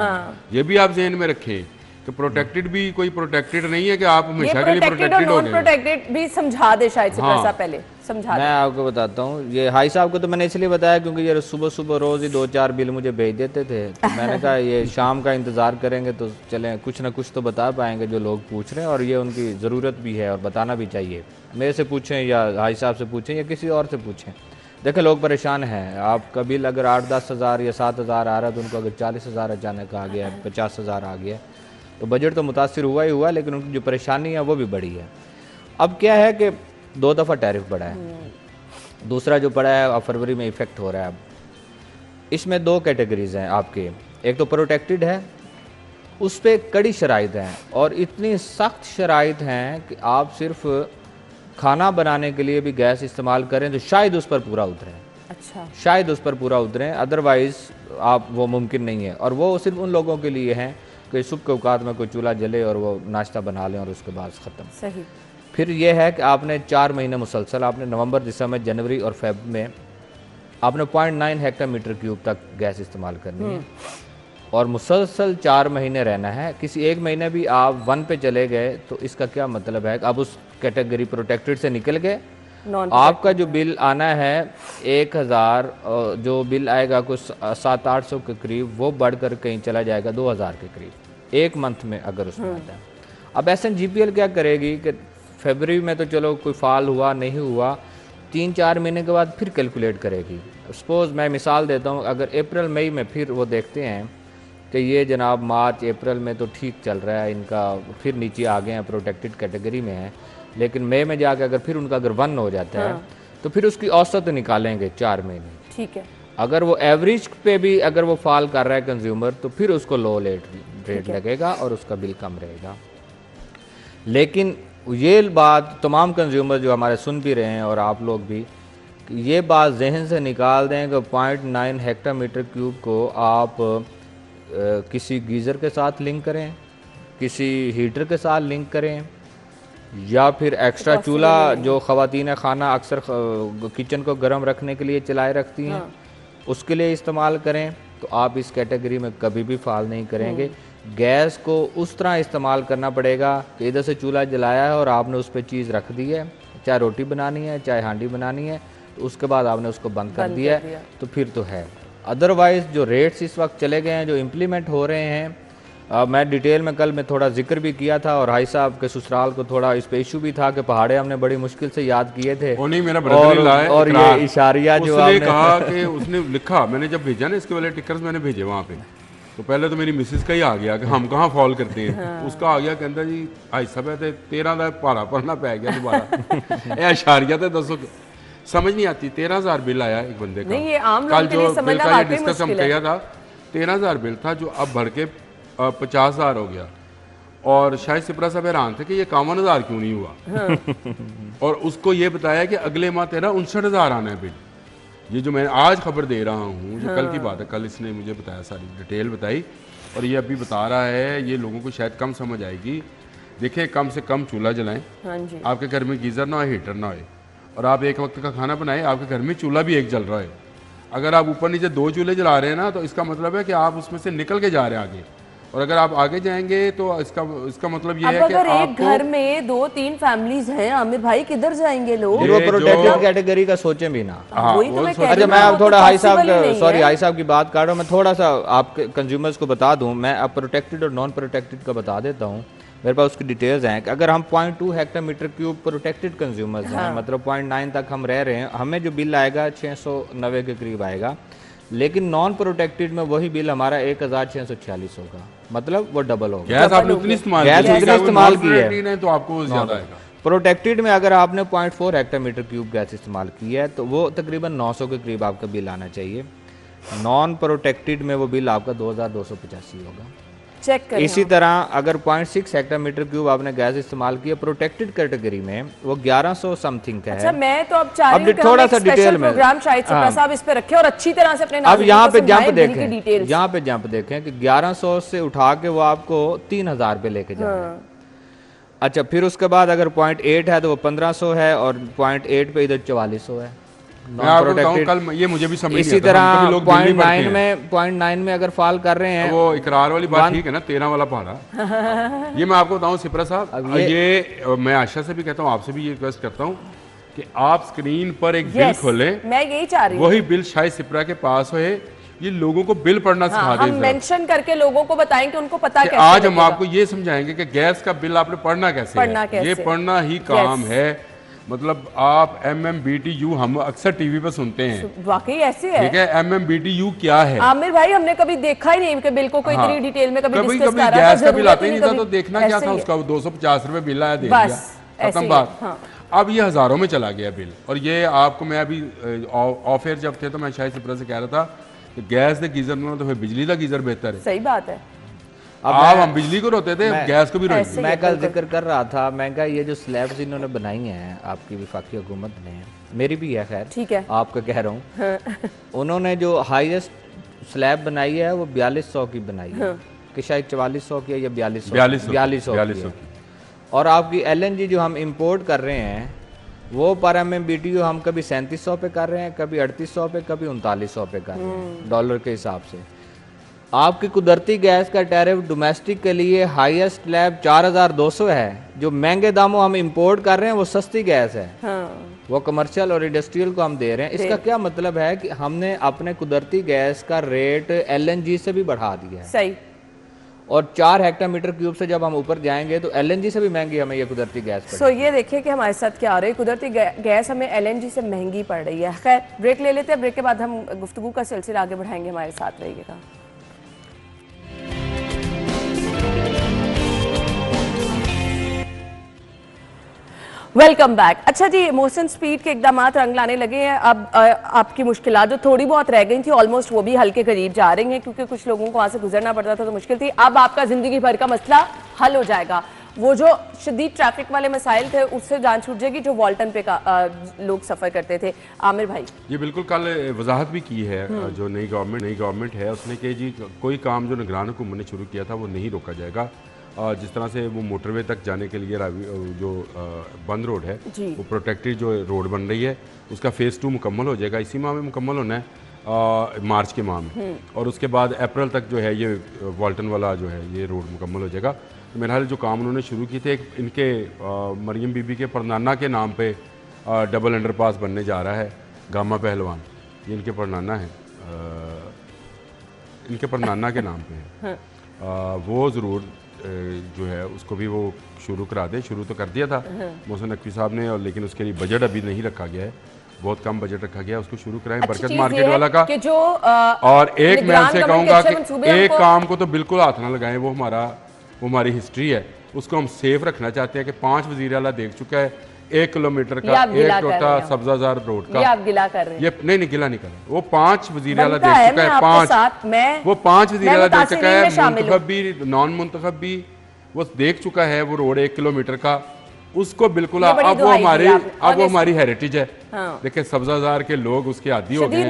ये भी आप जहन में रखें कि प्रोटेक्टेड भी कोई प्रोटेक्टेड नहीं है कि आप हमेशा के लिए प्रोटेक्टेड हो गए। प्रोटेक्टेड भी समझा दे शायद से पहले समझा। मैं आपको बताता हूँ, ये हाई साहब को तो मैंने इसलिए बताया क्योंकि ये सुबह सुबह रोज ही 2-4 बिल मुझे भेज देते थे, तो मैंने कहा ये शाम का इंतजार करेंगे तो चलें कुछ ना कुछ तो बता पाएंगे जो लोग पूछ रहे हैं, और ये उनकी ज़रूरत भी है और बताना भी चाहिए। मेरे से पूछें या हाई साहब से पूछें या किसी और से पूछें, देखें लोग परेशान हैं। आपका बिल अगर 8-10 हज़ार या 7 हज़ार आ रहा है तो उनको अगर 40 हज़ार अचानक आ गया, 50 हज़ार आ गया, तो बजट तो मुतासिर हुआ ही हुआ, लेकिन उनकी जो परेशानी है वो भी बढ़ी है। अब क्या है कि 2 दफ़ा टैरिफ बढ़ा है, दूसरा जो बढ़ा है फरवरी में इफ़ेक्ट हो रहा है। अब इसमें 2 कैटेगरीज हैं आपके, एक तो प्रोटेक्टेड है, उस पर कड़ी शराइत हैं और इतनी सख्त शराइत हैं कि आप सिर्फ खाना बनाने के लिए भी गैस इस्तेमाल करें तो शायद उस पर पूरा उतरें। अच्छा, शायद उस पर पूरा उतरें, अदरवाइज़ आप वो मुमकिन नहीं है। और वो सिर्फ उन लोगों के लिए हैं कि सुबह के औकात में कोई चूल्हा जले और वो नाश्ता बना लें और उसके बाद ख़त्म। सही। फिर यह है कि आपने 4 महीने मुसलसल, आपने नवंबर, दिसंबर, जनवरी और फेब में आपने 0.9 हेक्टोमीटर क्यूब तक गैस इस्तेमाल करनी है और मुसलसल 4 महीने रहना है। किसी एक महीने भी आप 1 पे चले गए तो इसका क्या मतलब है कि आप उस कैटेगरी प्रोटेक्टेड से निकल गए, आपका जो बिल आना है 1000, जो बिल आएगा कुछ 700-800 के करीब, वो बढ़कर कहीं चला जाएगा 2000 के करीब एक मंथ में अगर उसमें आता है। अब SNGPL क्या करेगी कि फरवरी में तो चलो कोई फाल हुआ नहीं हुआ, 3-4 महीने के बाद फिर कैलकुलेट करेगी। सपोज़ मैं मिसाल देता हूँ, अगर अप्रैल मई में फिर वो देखते हैं कि ये जनाब मार्च अप्रैल में तो ठीक चल रहा है, इनका फिर नीचे आ गए हैं, प्रोटेक्टेड कैटेगरी में है, लेकिन मई में जाकर अगर फिर उनका अगर 1 हो जाता है तो फिर उसकी औसत निकालेंगे 4 महीने। ठीक है। अगर वो एवरेज पे भी अगर वो फॉल कर रहा है कंज्यूमर, तो फिर उसको लो रेट लगेगा और उसका बिल कम रहेगा। लेकिन ये बात तमाम कंज्यूमर जो हमारे सुन भी रहे हैं और आप लोग भी, ये बात जहन से निकाल दें कि 0.9 हेक्टामीटर क्यूब को आप किसी गीज़र के साथ लिंक करें, किसी हीटर के साथ लिंक करें, या फिर एक्स्ट्रा चूल्हा जो ख़वातीन खाना अक्सर किचन को गर्म रखने के लिए चलाए रखती हैं, उसके लिए इस्तेमाल करें, तो आप इस कैटेगरी में कभी भी फाल नहीं करेंगे। गैस को उस तरह इस्तेमाल करना पड़ेगा कि इधर से चूल्हा जलाया है और आपने उस पर चीज़ रख दी है, चाहे रोटी बनानी है चाहे हांडी बनानी है, तो उसके बाद आपने उसको बंद कर दिया है, तो फिर तो है। अदरवाइज़ जो रेट्स इस वक्त चले गए हैं, जो इम्प्लीमेंट हो रहे हैं, मैं डिटेल में कल मैं थोड़ा जिक्र भी किया था, और हाई साहब के ससुराल को थोड़ा इस पे इशू भी था कि पहाड़े हमने बड़ी मुश्किल से याद किए थे। वो नहीं, मेरा ब्रदर लाए और ये इशारिया जो उसने कहा कि उसने लिखा, मैंने जब भेजा ना इसके वाले टिकर्स मैंने भेजे वहाँ पे, तो पहले तो मेरी मिसेस का ही आ गया कि हम कहाँ फॉल करते हैं। उसका आ गया कहता जी हाई साहब है 13 का भाड़ा भरना पै गया दोबारा। ये इशारिया तो दसो, समझ नहीं आती। 13,000 बिल आया एक बंदे का। नहीं, ये आम कल लोगों के लिए जो बिल समझना का ये वाकई डिस्कस हम मुश्किल है। किया था, 13,000 बिल था जो अब बढ़ के 50,000 हो गया। और शायद सिपरा साहब हैरान थे कि ये 51,000 क्यों नहीं हुआ। और उसको ये बताया कि अगले माह तेरा 59,000 आना है बिल। ये जो मैं आज खबर दे रहा हूँ, जो कल की बात है, कल इसने मुझे बताया, सारी डिटेल बताई, और ये अभी बता रहा है। ये लोगों को शायद कम समझ आएगी। देखिए, कम से कम चूल्हा जलाएं, आपके घर में गीज़र ना हो, हीटर ना हो, और आप एक वक्त का खाना बनाएं, आपके घर में चूल्हा भी एक जल रहा है। अगर आप ऊपर नीचे 2 चूल्हे जला रहे हैं ना, तो इसका मतलब है कि आप उसमें से निकल के जा रहे हैं आगे। और अगर आप आगे जाएंगे तो इसका मतलब ये है कि अगर एक आपको घर में 2-3 फैमिलीज हैं, आमिर भाई किधर जाएंगे लोग? वो प्रोटेक्टेड कैटेगरी का सोचें भी ना। वही तो मैं कह रही अच्छा, हूँ, मैं अब वो तो थोड़ा हाई साहब possible ही नहीं सॉरी है। हाई साहब की बात कर रहा हूँ, मैं थोड़ा सा आपके कंज्यूमर्स को बता दूं। मैं अब प्रोटेक्टेड और नॉन प्रोटेक्टेड का बता देता हूँ, मेरे पास उसकी डिटेल्स हैं। कि अगर हम 0.2 हेक्टामीटर क्यूब प्रोटेक्टेड कंज्यूमर्स हैं, मतलब 0.9 तक हम रह रहे हैं, हमें जो बिल आएगा 690 के करीब आएगा। लेकिन नॉन प्रोटेक्टेड में वही बिल हमारा 1646 होगा, मतलब वो डबल होगा। गैस आपने उतनी इस्तेमाल की है तो आपको ज्यादा आएगा। प्रोटेक्टेड में अगर आपने 0.4 हेक्टामीटर क्यूब गैस इस्तेमाल की है तो वो तकरीबन 900 के करीब आपका बिल आना चाहिए। नॉन प्रोटेक्टेड में वो बिल आपका 2285 होगा। चेक करें। इसी तरह अगर 0.6 हेक्टामीटर क्यूब आपने गैस इस्तेमाल किया प्रोटेक्टेड कैटेगरी में, वो 1100 समथिंग का है। अच्छा, मैं तो अब चाह रही हूं कि थोड़ा हम सा एक डिटेल स्पेशल में प्रोग्राम शायद सिप्रा साहब इस पे रखें और अच्छी तरह से अपने अब नाज़रीन यहाँ को पे जंप समझाएं बिल की देखें, डिटेल्स। यहाँ पे जंप देखें कि 1100 से उठा के वो आपको 3,000 पे लेके जाए। अच्छा, फिर उसके बाद अगर 0.8 है तो वो 1500 है, और 0.8 पे इधर 4400 है। मैं आपको बताऊं, कल ये मुझे भी समझ नहीं इसी आता, तरह हम कभी लोग दिल्ली पढ़ते हैं। 0.9 में अगर फॉल कर रहे हैं, वो इकरार वाली बात ठीक है ना, 13 वाला पहाड़ा। ये मैं आपको बताऊं सिप्रा साहब, ये मैं आशा से भी कहता हूँ, आपसे भी ये रिक्वेस्ट करता हूँ कि आप स्क्रीन पर एक बिल खोलें। मैं यही चाह रही हूँ, वही बिल शायद सिप्रा के पास हो। ये लोगों को बिल पढ़ना सिखा दें। हम मेंशन करके लोगों को बताएं कि उनको पता कैसे आज हम लगेगा। आपको ये समझाएंगे कि गैस का बिल आपने पढ़ना कैसे है। ये पढ़ना ही काम है। मतलब आप MMBTU हम अक्सर टीवी पे सुनते हैं, वाकई ऐसे है। ठीक है, MMBTU क्या है? आमिर भाई, हमने कभी देखा ही नहीं कि बिल को कोई इतनी डिटेल में कभी डिस्कस कभी कर रहा गैस का बिल आता ही नहीं था, तो देखना क्या था ऐसे उसका, 250 रुपए बिल आया, दे दिया, खत्म बात। अब ये हजारों में चला गया बिल। और ये आपको मैं अभी ऑफ एयर जब थे तो मैं शायद सिप्रा से कह रहा था कि गैस दे गीजर ना तो फिर बिजली का गीजर बेहतर है। सही बात है। अब हम बिजली को रोते थे, गैस को भी रोते। मैं कल जिक्र कर रहा था, मैं कहा ये जो स्लैब्स इन्होंने बनाई हैं आपकी वफाकी हुकूमत ने, मेरी भी है खैर, ठीक है, आपका कह रहा हूँ, उन्होंने जो हाईएस्ट स्लैब बनाई है वो 4200 की बनाई है, कि शायद 4400 की है या 4200 की। और आपकी LNG जो हम इंपोर्ट कर रहे हैं वो पर MMBTU हम कभी 3700 पे कर रहे हैं, कभी 3800 पे, कभी 3900 पे कर रहे हैं डॉलर के हिसाब से। आपकी कुदरती गैस का टैरिफ डोमेस्टिक के लिए हाईएस्ट स्लैब 4200 है। जो महंगे दामों हम इंपोर्ट कर रहे हैं वो सस्ती गैस है, वो कमर्शियल और इंडस्ट्रियल को हम दे रहे हैं। इसका क्या मतलब है कि हमने अपने कुदरती गैस का रेट LNG से भी बढ़ा दिया है। सही। और 4 हेक्टोमीटर क्यूब से जब हम ऊपर जाएंगे तो LNG से भी महंगी हमें ये कुदरती गैस पड़ेगी। सो ये देखिए कि हमारे साथ क्या हो रहा है, कुदरती गैस हमें LNG से महंगी पड़ रही है। खैर ब्रेक ले लेते हैं, ब्रेक के बाद हम गुफ्तगू का सिलसिला आगे बढ़ाएंगे, हमारे साथ रहिएगा। Welcome back. अच्छा जी, मोशन स्पीड के इकदाम रंग लाने लगे हैं। अब आपकी मुश्किलात जो थोड़ी बहुत रह गई थी ऑलमोस्ट वो भी हल के करीब जा रही हैं, क्योंकि कुछ लोगों को वहाँ से गुजरना पड़ता था तो मुश्किल थी। अब आपका ज़िंदगी भर का मसला हल हो जाएगा। वो जो शदीद ट्रैफिक वाले मसाइल थे उससे जान छूट जाएगी जो वॉल्टन पे लोग सफ़र करते थे। आमिर भाई ये बिल्कुल कल वजाहत भी की है जो नई गवर्नमेंट है उसने कि जी कोई काम जो निगरान हुकूमत ने शुरू किया था वो नहीं रोका जाएगा। जिस तरह से वो मोटरवे तक जाने के लिए जो बंद रोड है वो प्रोटेक्टेड जो रोड बन रही है उसका फेज़ 2 मुकम्मल हो जाएगा, इसी माह में मुकम्मल होना है, मार्च के माह में, और उसके बाद अप्रैल तक जो है ये वॉल्टन वाला जो है ये रोड मुकम्मल हो जाएगा। तो मेरे ख्याल जो काम उन्होंने शुरू किए थे, इनके मरियम बीबी के परनाना के नाम पे डबल अंडरपास बनने जा रहा है, गामा पहलवान, ये इनके परनाना है, इनके परनाना के नाम पे है। वो ज़रूर जो है उसको भी वो शुरू करा दे। शुरू तो कर दिया था मोहसिन नकवी साहब ने, और लेकिन उसके लिए बजट अभी नहीं रखा गया है, बहुत कम बजट रखा गया है, उसको शुरू कराएं। बरकत मार्केट वाला का कि जो और एक मैं से कहूँगा कि एक काम को तो बिल्कुल हाथ ना लगाएं, वो हमारी हिस्ट्री है, उसको हम सेफ रखना चाहते हैं कि 5 वज़ीर आला देख चुका है 1 किलोमीटर का एक टोटा सब्जाजार रोड का। आप गिला कर रहे हैं? ये नहीं गिला नहीं कर रहा, वो 5 वज़ीर आला देख चुका है, 5 वो 5 वज़ीर आला देख चुका है, मुंतखब भी नॉन मुंतखब भी वो देख चुका है वो रोड 1 किलोमीटर का। उसको बिल्कुल अब वो हमारी हेरिटेज है। देखिए सब्जाजार के लोग उसके आदी हो गए,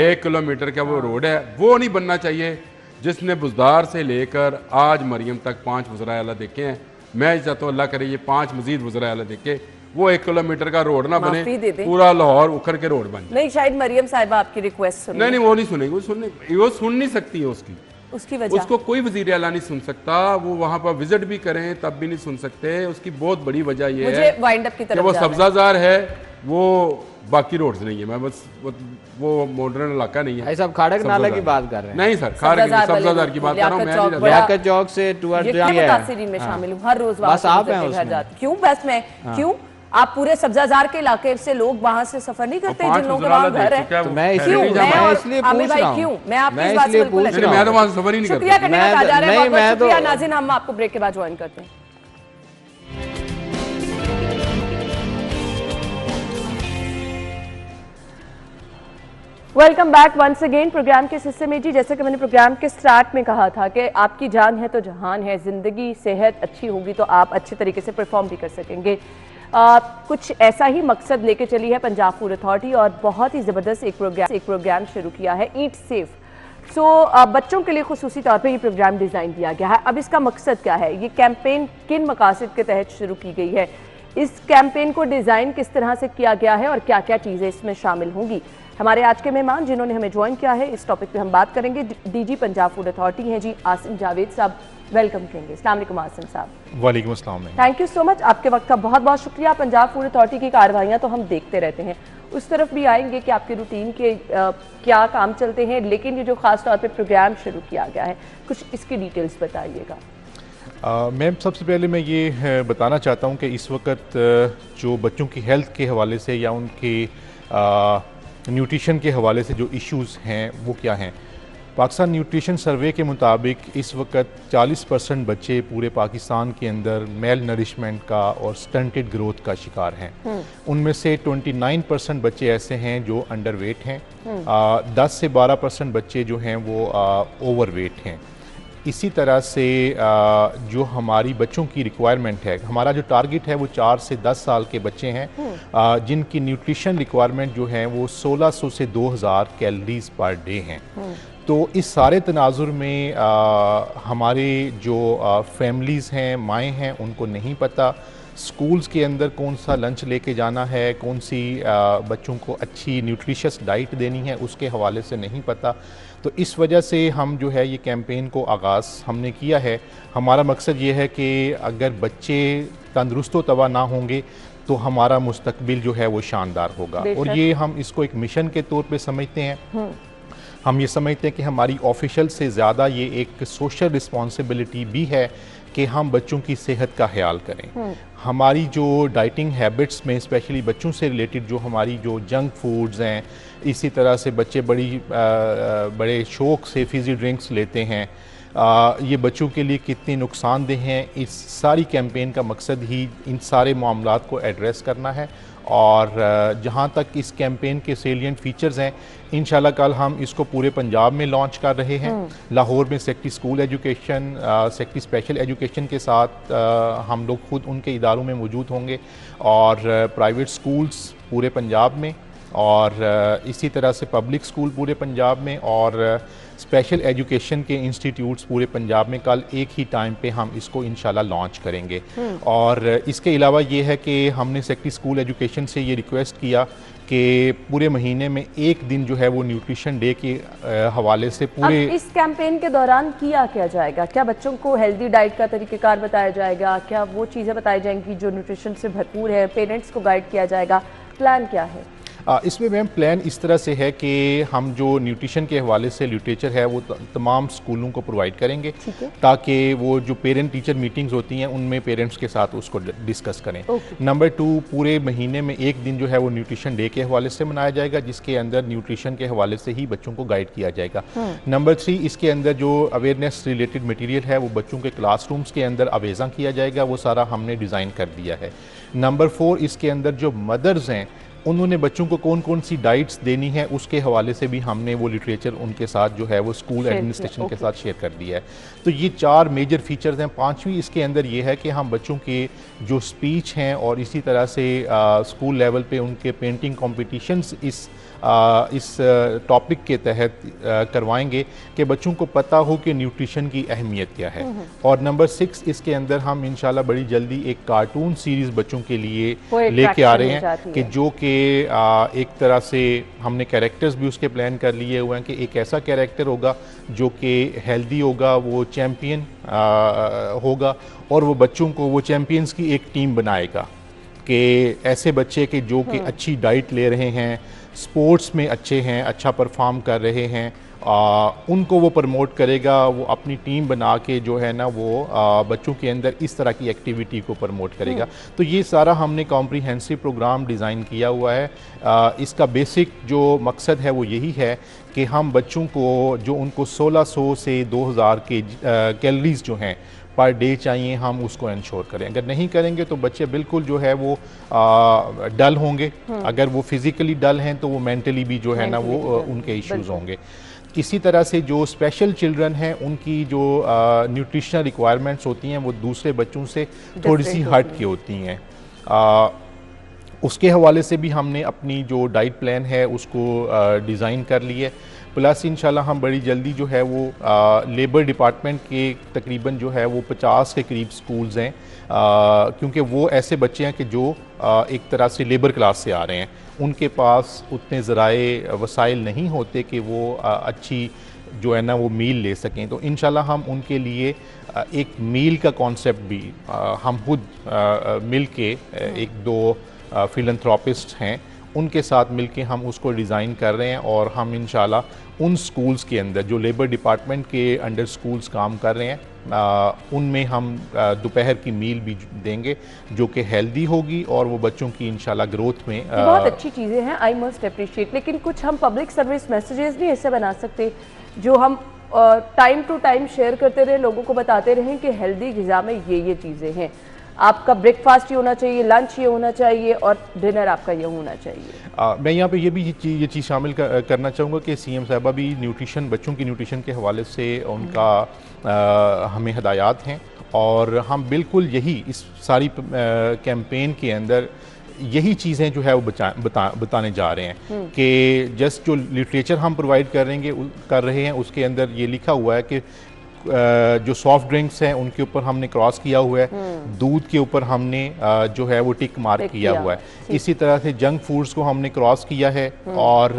1 किलोमीटर का वो रोड है, वो नहीं बनना चाहिए। जिसने बुजदार से लेकर आज मरियम तक 5 वज़राए आला देखे हैं, मैं चाहता हूँ अल्लाह करे ये 5 मजीद वज़राए आला देखे, वो 1 किलोमीटर का रोड ना बने, पूरा लाहौर उखड़ के रोड बने। नहीं, शायद मरियम साहिबा आपकी रिक्वेस्ट सुन नहीं वो नहीं सुनेगी, वो सुन नहीं सकती है उसकी वजह उसको कोई वजीर आला नहीं सुन सकता। वो वहाँ पर विजिट भी करें तब भी नहीं सुन सकते। उसकी बहुत बड़ी वजह ये है कि वो सब्जाजार है, वो बाकी रोड्स नहीं है। मैं बस वो मॉडर्न इलाका नहीं है। साहब खाड़क नाला की बात कर रहे हैं? नहीं सर, सब्जाजार की बात कर रहा हूँ मैं। लियाकत चौक से टुवर्ड्स में शामिल हूँ, हर रोज बस आप हैं उसमें। क्यों बस मैं क्यों? आप पूरे सब्जाजार के इलाके से लोग वहाँ से सफर नहीं करते जिन लोगों के वहाँ घर है? तो मैं इसलिए पूछ रहा हूँ, मैं आपकी इस बात से बिल्कुल मैं तो वहाँ सफर ही नहीं करता। शुक्रिया करने का जा रहे हैं, बहुत शुक्रिया नाज़रीन। हम आपको ब्रेक के बाद ज्वाइन करते हैं। Welcome back once again program के इस हिस्से में। जी जैसे कि मैंने प्रोग्राम के स्टार्ट में कहा था कि आपकी जान है तो जहान है, ज़िंदगी सेहत अच्छी होगी तो आप अच्छे तरीके से परफॉर्म भी कर सकेंगे। कुछ ऐसा ही मकसद लेके चली है पंजाब फूड अथॉरिटी और बहुत ही ज़बरदस्त एक प्रोग्राम शुरू किया है, ईट सेफ। बच्चों के लिए खुसूसी तौर पे ये प्रोग्राम डिज़ाइन किया गया है। अब इसका मकसद क्या है, ये कैंपेन किन मकासद के तहत शुरू की गई है, इस कैंपेन को डिज़ाइन किस तरह से किया गया है और क्या क्या चीज़ें इसमें शामिल होंगी। हमारे आज के मेहमान जिन्होंने हमें ज्वाइन किया है इस टॉपिक पे हम बात करेंगे, डीजी पंजाब फूड अथॉरिटी हैं जी आसिम जावेद साहब। वेलकम करेंगे। अस्सलाम वालेकुम आसिम साहब। वालेकुम अस्सलाम। थैंक यू सो मच, आपके वक्त का बहुत बहुत शुक्रिया। पंजाब फूड अथॉरिटी की कार्रवाइयाँ तो हम देखते रहते हैं, उस तरफ भी आएंगे कि आपके रूटीन के क्या काम चलते हैं, लेकिन ये जो खास तौर पे प्रोग्राम शुरू किया गया है कुछ इसकी डिटेल्स बताइएगा। मैम सबसे पहले मैं ये बताना चाहता हूँ कि इस वक्त जो बच्चों की हेल्थ के हवाले से या उनके न्यूट्रिशन के हवाले से जो इश्यूज़ हैं वो क्या हैं। पाकिस्तान न्यूट्रिशन सर्वे के मुताबिक इस वक्त 40% बच्चे पूरे पाकिस्तान के अंदर मेल नरिशमेंट का और स्टंटेड ग्रोथ का शिकार हैं। उनमें से 29% बच्चे ऐसे हैं जो अंडर वेट हैं, 10 से 12% बच्चे जो हैं वो ओवर वेट हैं। इसी तरह से जो हमारी बच्चों की रिक्वायरमेंट है, हमारा जो टारगेट है वो 4 से 10 साल के बच्चे हैं जिनकी न्यूट्रिशन रिक्वायरमेंट जो है वो 1600 से 2000 कैलोरीज पर डे हैं। तो इस सारे तनाजुर में हमारे जो फैमिलीज़ हैं, माएँ हैं, उनको नहीं पता स्कूल्स के अंदर कौन सा लंच लेके जाना है, कौन सी बच्चों को अच्छी न्यूट्रिशियस डाइट देनी है, उसके हवाले से नहीं पता। तो इस वजह से हम जो है ये कैंपेन को आगाज़ हमने किया है। हमारा मकसद ये है कि अगर बच्चे तंदुरुस्त व तवा ना होंगे तो हमारा मुस्तकबिल जो है वो शानदार होगा, और ये हम इसको एक मिशन के तौर पे समझते हैं। हम ये समझते हैं कि हमारी ऑफिशियल से ज़्यादा ये एक सोशल रिस्पॉन्सिबिलिटी भी है कि हम बच्चों की सेहत का ख्याल करें। हमारी जो डाइटिंग हैबिट्स में स्पेशली बच्चों से रिलेटेड जो हमारी जो जंक फूड्स हैं, इसी तरह से बच्चे बड़े शौक़ से फिज़ी ड्रिंक्स लेते हैं, ये बच्चों के लिए कितनी नुकसानदेह हैं, इस सारी कैंपेन का मकसद ही इन सारे मामलात को एड्रेस करना है। और जहाँ तक इस कैंपेन के सेलिएंट फीचर्स हैं, इंशाल्लाह कल हम इसको पूरे पंजाब में लॉन्च कर रहे हैं। लाहौर में secretary school education, secretary special education के साथ हम लोग खुद उनके इदारों में मौजूद होंगे, और प्राइवेट स्कूल्स पूरे पंजाब में, और इसी तरह से पब्लिक स्कूल पूरे पंजाब में, और स्पेशल एजुकेशन के इंस्टीट्यूट्स पूरे पंजाब में कल एक ही टाइम पे हम इसको इंशाल्लाह लॉन्च करेंगे। और इसके अलावा ये है कि हमने सेक्रेटरी स्कूल एजुकेशन से ये रिक्वेस्ट किया कि पूरे महीने में एक दिन जो है वो न्यूट्रिशन डे के हवाले से पूरे अब इस कैंपेन के दौरान किया जाएगा? क्या बच्चों को हेल्दी डाइट का तरीक़ेकार बताया जाएगा? क्या वो चीज़ें बताई जाएंगी जो न्यूट्रिशन से भरपूर है? पेरेंट्स को गाइड किया जाएगा? प्लान क्या है इसमें मैम? प्लान इस तरह से है कि हम जो न्यूट्रिशन के हवाले से लिटरेचर है वो तमाम स्कूलों को प्रोवाइड करेंगे, ताकि वो जो पेरेंट टीचर मीटिंग्स होती हैं उनमें पेरेंट्स के साथ उसको डिस्कस करें। नंबर 2, पूरे महीने में एक दिन जो है वो न्यूट्रिशन डे के हवाले से मनाया जाएगा, जिसके अंदर न्यूट्रिशन के हवाले से ही बच्चों को गाइड किया जाएगा। नंबर 3, इसके अंदर जो अवेयरनेस रिलेटेड मटीरियल है वो बच्चों के क्लासरूम्स के अंदर अवेज़ा किया जाएगा, वो सारा हमने डिज़ाइन कर दिया है। नंबर 4, इसके अंदर जो मदर्स हैं उन्होंने बच्चों को कौन कौन सी डाइट्स देनी है उसके हवाले से भी हमने वो लिटरेचर उनके साथ जो है वो स्कूल एडमिनिस्ट्रेशन के साथ शेयर कर दिया है। तो ये 4 मेजर फीचर्स हैं। 5वीं इसके अंदर ये है कि हम बच्चों के जो स्पीच हैं और इसी तरह से स्कूल लेवल पे उनके पेंटिंग कॉम्पिटिशन्स इस टॉपिक के तहत करवाएंगे कि बच्चों को पता हो कि न्यूट्रिशन की अहमियत क्या है। और नंबर 6, इसके अंदर हम इंशाल्लाह बड़ी जल्दी एक कार्टून सीरीज़ बच्चों के लिए लेके आ रहे हैं कि जो कि एक तरह से हमने कैरेक्टर्स भी उसके प्लान कर लिए हुए हैं कि एक ऐसा कैरेक्टर होगा जो कि हेल्दी होगा, वो चैम्पियन होगा, और वो बच्चों को वो चैम्पियंस की एक टीम बनाएगा कि ऐसे बच्चे के जो कि अच्छी डाइट ले रहे हैं, स्पोर्ट्स में अच्छे हैं, अच्छा परफॉर्म कर रहे हैं, उनको वो प्रमोट करेगा, वो अपनी टीम बना के जो है ना वो बच्चों के अंदर इस तरह की एक्टिविटी को प्रमोट करेगा। तो ये सारा हमने कॉम्प्रिहेंसिव प्रोग्राम डिज़ाइन किया हुआ है। इसका बेसिक जो मकसद है वो यही है कि हम बच्चों को जो उनको 1600 से 2000 के कैलोरीज जो हैं पर डे चाहिए, हम उसको इंश्योर करें। अगर नहीं करेंगे तो बच्चे बिल्कुल जो है वो डल होंगे। अगर वो फिज़िकली डल हैं तो वो मेंटली भी जो है ना वो उनके इश्यूज़ होंगे। इसी तरह से जो स्पेशल चिल्ड्रन हैं उनकी जो न्यूट्रिशनल रिक्वायरमेंट्स होती हैं वो दूसरे बच्चों से थोड़ी सी हट के होती हैं। उसके हवाले से भी हमने अपनी जो डाइट प्लान है उसको डिज़ाइन कर ली है। प्लस इंशाल्लाह हम बड़ी जल्दी जो है वो लेबर डिपार्टमेंट के तकरीबन जो है वो 50 के करीब स्कूल्स हैं, क्योंकि वो ऐसे बच्चे हैं कि जो एक तरह से लेबर क्लास से आ रहे हैं, उनके पास उतने ज़राए वसाइल नहीं होते कि वो अच्छी जो है ना वो मील ले सकें। तो इंशाल्लाह हम उनके लिए एक मील का कॉन्सेप्ट भी हम खुद मिल के 1-2 फिलैंथ्रोपिस्ट हैं उनके साथ मिलके हम उसको डिज़ाइन कर रहे हैं, और हम इंशाल्लाह उन स्कूल्स के अंदर जो लेबर डिपार्टमेंट के अंडर स्कूल्स काम कर रहे हैं उनमें हम दोपहर की मील भी देंगे जो कि हेल्दी होगी और वो बच्चों की इंशाल्लाह ग्रोथ में बहुत अच्छी चीज़ें हैं, आई मस्ट अप्रिशिएट। लेकिन कुछ हम पब्लिक सर्विस मैसेजेस भी ऐसे बना सकते जो हम टाइम टू टाइम शेयर करते रहे, लोगों को बताते रहें कि हेल्दी ग़िज़ा में ये चीज़ें हैं। आपका ब्रेकफास्ट ये होना चाहिए, लंच ये होना चाहिए और डिनर आपका ये होना चाहिए। मैं यहाँ पे ये भी ये चीज़ शामिल करना चाहूँगा कि सीएम साहबा भी न्यूट्रिशन, बच्चों की न्यूट्रिशन के हवाले से उनका हमें हदायत हैं, और हम बिल्कुल यही इस सारी कैंपेन के अंदर यही चीज़ें जो है वो बताने जा रहे हैं कि जस्ट जो लिटरेचर हम प्रोवाइड कर रहे हैं उसके अंदर ये लिखा हुआ है कि जो सॉफ्ट ड्रिंक्स हैं उनके ऊपर हमने क्रॉस किया हुआ है, दूध के ऊपर हमने जो है वो टिक मार्क किया हुआ है। इसी तरह से जंक फूड्स को हमने क्रॉस किया है, और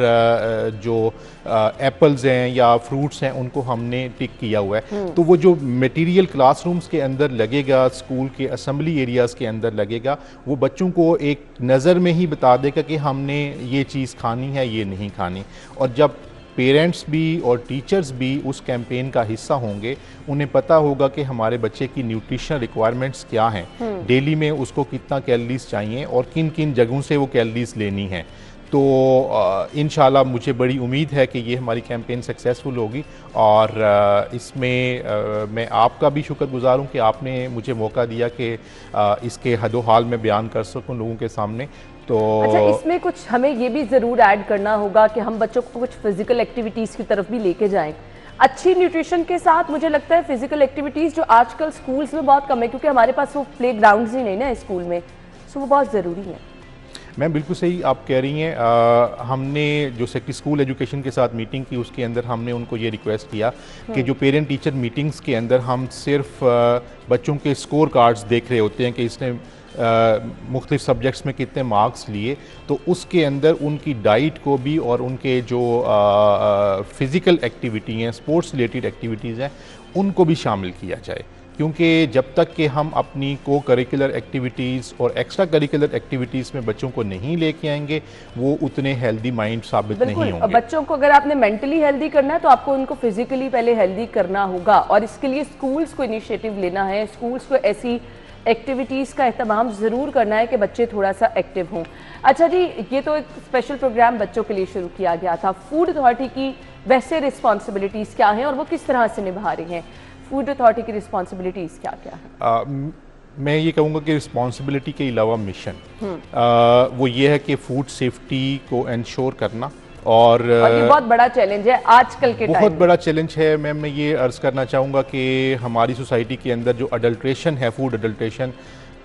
जो एप्पल्स हैं या फ्रूट्स हैं उनको हमने टिक किया हुआ है। तो वो जो मटेरियल क्लासरूम्स के अंदर लगेगा, स्कूल के असेंबली एरियाज़ के अंदर लगेगा, वो बच्चों को एक नज़र में ही बता देगा कि हमने ये चीज़ खानी है, ये नहीं खानी। और जब पेरेंट्स भी और टीचर्स भी उस कैंपेन का हिस्सा होंगे, उन्हें पता होगा कि हमारे बच्चे की न्यूट्रिशनल रिक्वायरमेंट्स क्या हैं, डेली में उसको कितना कैलोरीज चाहिए और किन किन जगहों से वो कैलोरीज लेनी है। तो इंशाल्लाह मुझे बड़ी उम्मीद है कि ये हमारी कैंपेन सक्सेसफुल होगी और इसमें मैं आपका भी शुक्रगुजार हूँ कि आपने मुझे मौका दिया कि इसके हदो हाल में बयान कर सकूँ लोगों के सामने। तो अच्छा, इसमें कुछ हमें ये भी ज़रूर ऐड करना होगा कि हम बच्चों को कुछ फिजिकल एक्टिविटीज़ की तरफ भी लेके जाएं। अच्छी न्यूट्रिशन के साथ मुझे लगता है फिजिकल एक्टिविटीज़ जो आजकल स्कूल्स में बहुत कम है, क्योंकि हमारे पास वो प्ले ग्राउंड्स ही नहीं ना स्कूल में, सो वो बहुत ज़रूरी है। मैम बिल्कुल सही आप कह रही हैं। हमने जो सेक्रेटरी स्कूल एजुकेशन के साथ मीटिंग की, उसके अंदर हमने उनको ये रिक्वेस्ट किया कि जो पेरेंट टीचर मीटिंग्स के अंदर हम सिर्फ बच्चों के स्कोर कार्ड्स देख रहे होते हैं कि इसने मुख्तलिफ सब्जेक्ट्स में कितने मार्क्स लिए, तो उसके अंदर उनकी डाइट को भी और उनके जो फ़िज़िकल एक्टिविटी हैं, स्पोर्ट्स रिलेटेड एक्टिविटीज़ हैं, उनको भी शामिल किया जाए। क्योंकि जब तक कि हम अपनी को करिकुलर एक्टिविटीज़ और एक्स्ट्रा करिकुलर एक्टिविटीज़ में बच्चों को नहीं लेके आएंगे, वो उतने हेल्दी माइंड साबित नहीं होंगे। बच्चों को अगर आपने मेंटली हेल्दी करना है तो आपको उनको फिजिकली पहले हेल्दी करना होगा, और इसके लिए स्कूल्स को इनिशिएटिव लेना है, स्कूल्स को ऐसी एक्टिविटीज़ का एहतमाम ज़रूर करना है कि बच्चे थोड़ा सा एक्टिव हों। अच्छा जी, ये तो एक स्पेशल प्रोग्राम बच्चों के लिए शुरू किया गया था। फूड अथॉरिटी की वैसे रिस्पॉन्सिबिलिटीज़ क्या हैं और वो किस तरह से निभा रही हैं? फूड अथॉरिटी की रिस्पॉन्सिबिलिटीज़ क्या क्या है? मैं ये कहूँगा कि रिस्पॉन्सिबिलिटी के अलावा मिशन वो ये है कि फूड सेफ्टी को इंश्योर करना, और ये बहुत बड़ा चैलेंज है आजकल के टाइम बहुत बड़ा चैलेंज है। मैम मैं ये अर्ज़ करना चाहूँगा कि हमारी सोसाइटी के अंदर जो अडल्ट्रेशन है, फूड अडल्ट्रेशन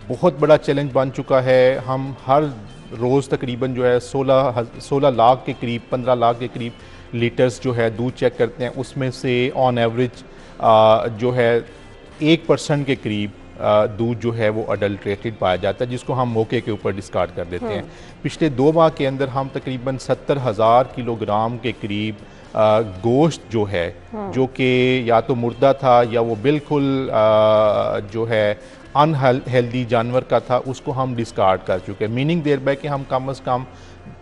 बहुत बड़ा चैलेंज बन चुका है। हम हर रोज़ तकरीबन जो है 16 लाख के करीब, 15 लाख के करीब लीटर्स जो है दूध चेक करते हैं, उसमें से ऑन एवरेज जो है 1% के करीब दूध जो है वो अडल्ट्रेटेड पाया जाता है, जिसको हम मौके के ऊपर डिस्कार्ड कर देते हैं। पिछले 2 माह के अंदर हम तकरीबन 70,000 किलोग्राम के करीब गोश्त जो है, जो कि या तो मुर्दा था या वो बिल्कुल जो है अनहेल्दी जानवर का था, उसको हम डिस्कार्ड कर चुके हैं। मीनिंग देयर बाय कि हम कम अज़ कम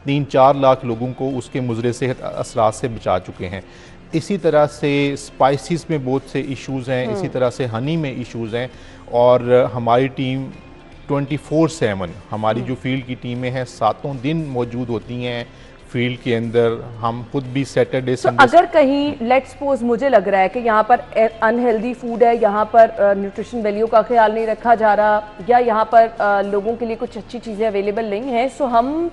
3-4 लाख लोगों को उसके मुज़रे सेहत असरात से बचा चुके हैं। इसी तरह से स्पाइसेस में बहुत से इश्यूज़ हैं, इसी तरह से हनी में इश्यूज़ हैं, और हमारी टीम 24/7 हमारी जो फील्ड की टीमें हैं 7 दिन मौजूद होती हैं फील्ड के अंदर। हम खुद भी सैटरडे संडे अगर कहीं लेट्स सपोज मुझे लग रहा है कि यहाँ पर अनहेल्दी फूड है, यहाँ पर न्यूट्रिशन वैल्यू का ख्याल नहीं रखा जा रहा, या यहाँ पर लोगों के लिए कुछ अच्छी चीज़ें अवेलेबल नहीं हैं, सो हम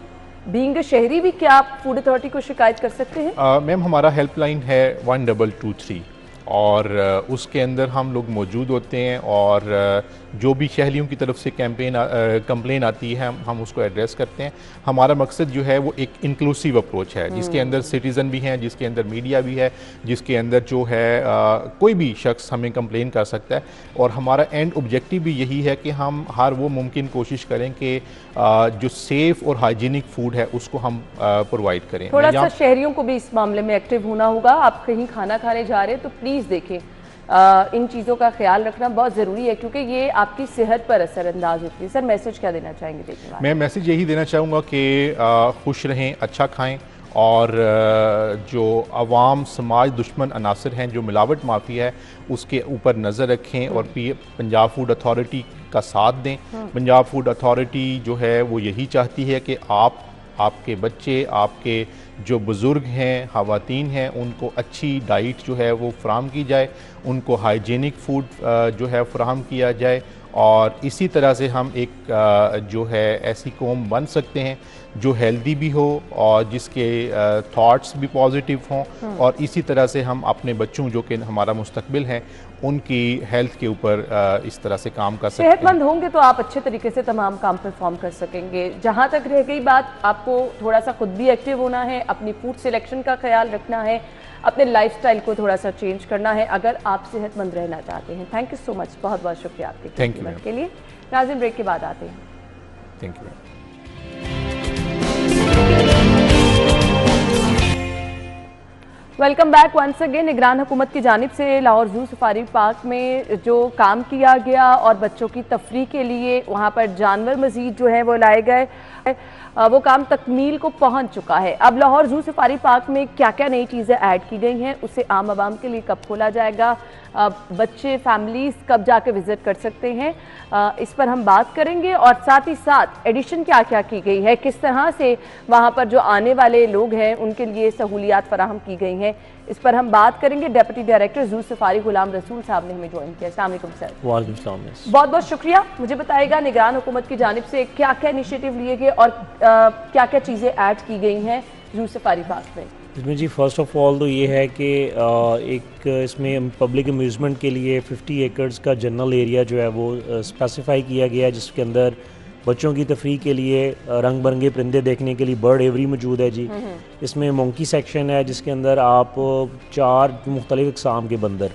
बीइंग शहरी भी क्या आप फूड अथॉरिटी को शिकायत कर सकते हैं? मैम हमारा हेल्पलाइन है 1223 और उसके अंदर हम लोग मौजूद होते हैं, और जो भी शहरियों की तरफ से कंप्लेन आती है हम उसको एड्रेस करते हैं। हमारा मकसद जो है वो एक इंक्लूसिव अप्रोच है, जिसके अंदर सिटीज़न भी हैं, जिसके अंदर मीडिया भी है, जिसके अंदर जो है कोई भी शख्स हमें कंप्लेन कर सकता है, और हमारा एंड ऑब्जेक्टिव भी यही है कि हम हर वो मुमकिन कोशिश करें कि जो सेफ़ और हाइजीनिक फूड है उसको हम प्रोवाइड करें। थोड़ा सा शहरियों को भी इस मामले में एक्टिव होना होगा। आप कहीं खाना खाने जा रहे हैं तो प्लीज़ देखें, इन चीज़ों का ख्याल रखना बहुत ज़रूरी है, क्योंकि ये आपकी सेहत पर असरअंदाज होती है। सर मैसेज क्या देना चाहेंगे देखने वाले? मैं मैसेज यही देना चाहूँगा कि खुश रहें, अच्छा खाएं, और जो अवाम समाज दुश्मन अनासर हैं, जो मिलावट माफ़ी है, उसके ऊपर नज़र रखें और पंजाब फूड अथॉरिटी का साथ दें। पंजाब फूड अथॉरिटी जो है वो यही चाहती है कि आपके बच्चे, आपके जो बुज़ुर्ग हैं, ख़वातीन हैं, उनको अच्छी डाइट जो है वो फ़राहम की जाए, उनको हाइजीनिक फूड जो है फ़राहम किया जाए, और इसी तरह से हम एक जो है ऐसी कौम बन सकते हैं जो हेल्दी भी हो और जिसके थॉट्स भी पॉजिटिव हों, और इसी तरह से हम अपने बच्चों जो कि हमारा मुस्तकबिल है उनकी हेल्थ के ऊपर इस तरह से काम कर सकते हैं। सेहतमंद होंगे तो आप अच्छे तरीके से तमाम काम परफॉर्म कर सकेंगे। जहाँ तक रह गई बात, आपको थोड़ा सा खुद भी एक्टिव होना है, अपनी फूड सिलेक्शन का ख्याल रखना है, अपने लाइफस्टाइल को थोड़ा सा चेंज करना है अगर आप सेहतमंद रहना चाहते हैं। थैंक यू सो मच, बहुत बहुत शुक्रिया आपके कीमत के लिए। नाज़रीन ब्रेक के बाद आते हैं। Thank you. Welcome back once again. निगरान हुकूमत की जानिब से लाहौर जू सफारी पार्क में जो काम किया गया और बच्चों की तफरीह के लिए वहाँ पर जानवर मज़ीद जो है वो लाए गए। वो काम तकमील को पहुंच चुका है। अब लाहौर जू सफारी पार्क में क्या क्या नई चीज़ें ऐड की गई हैं, उसे आम आवाम के लिए कब खोला जाएगा, बच्चे फैमिलीज कब जाके विजिट कर सकते हैं, इस पर हम बात करेंगे। और साथ ही साथ एडिशन क्या क्या की गई है, किस तरह से वहाँ पर जो आने वाले लोग हैं उनके लिए सहूलियात फराहम की गई हैं, इस पर हम बात करेंगे। Deputy director zoo safari Ghulam Rasool साहब ने हमें ज्वाइन किया। अस्सलाम वालेकुम सर। वालेकुम सलाम। बहुत बहुत शुक्रिया। मुझे बताइएगा निगरान हुकूमत की जानिब से क्या क्या इनिशिएटिव लिए गए और क्या क्या चीज़ें ऐड की गई हैं जू सफारी पार्क में? इसमें जी फर्स्ट ऑफ ऑल तो ये है कि एक इसमें पब्लिक अम्यूज़मेंट के लिए 50 एकड़्स का जनरल एरिया जो है वो स्पेसिफाई किया गया है, जिसके अंदर बच्चों की तफरीह के लिए रंग बिरंगे परिंदे देखने के लिए बर्ड एवरी मौजूद है जी। इसमें मोंकी सेक्शन है जिसके अंदर आप 4 मुख्तलिफ इक़साम के बंदर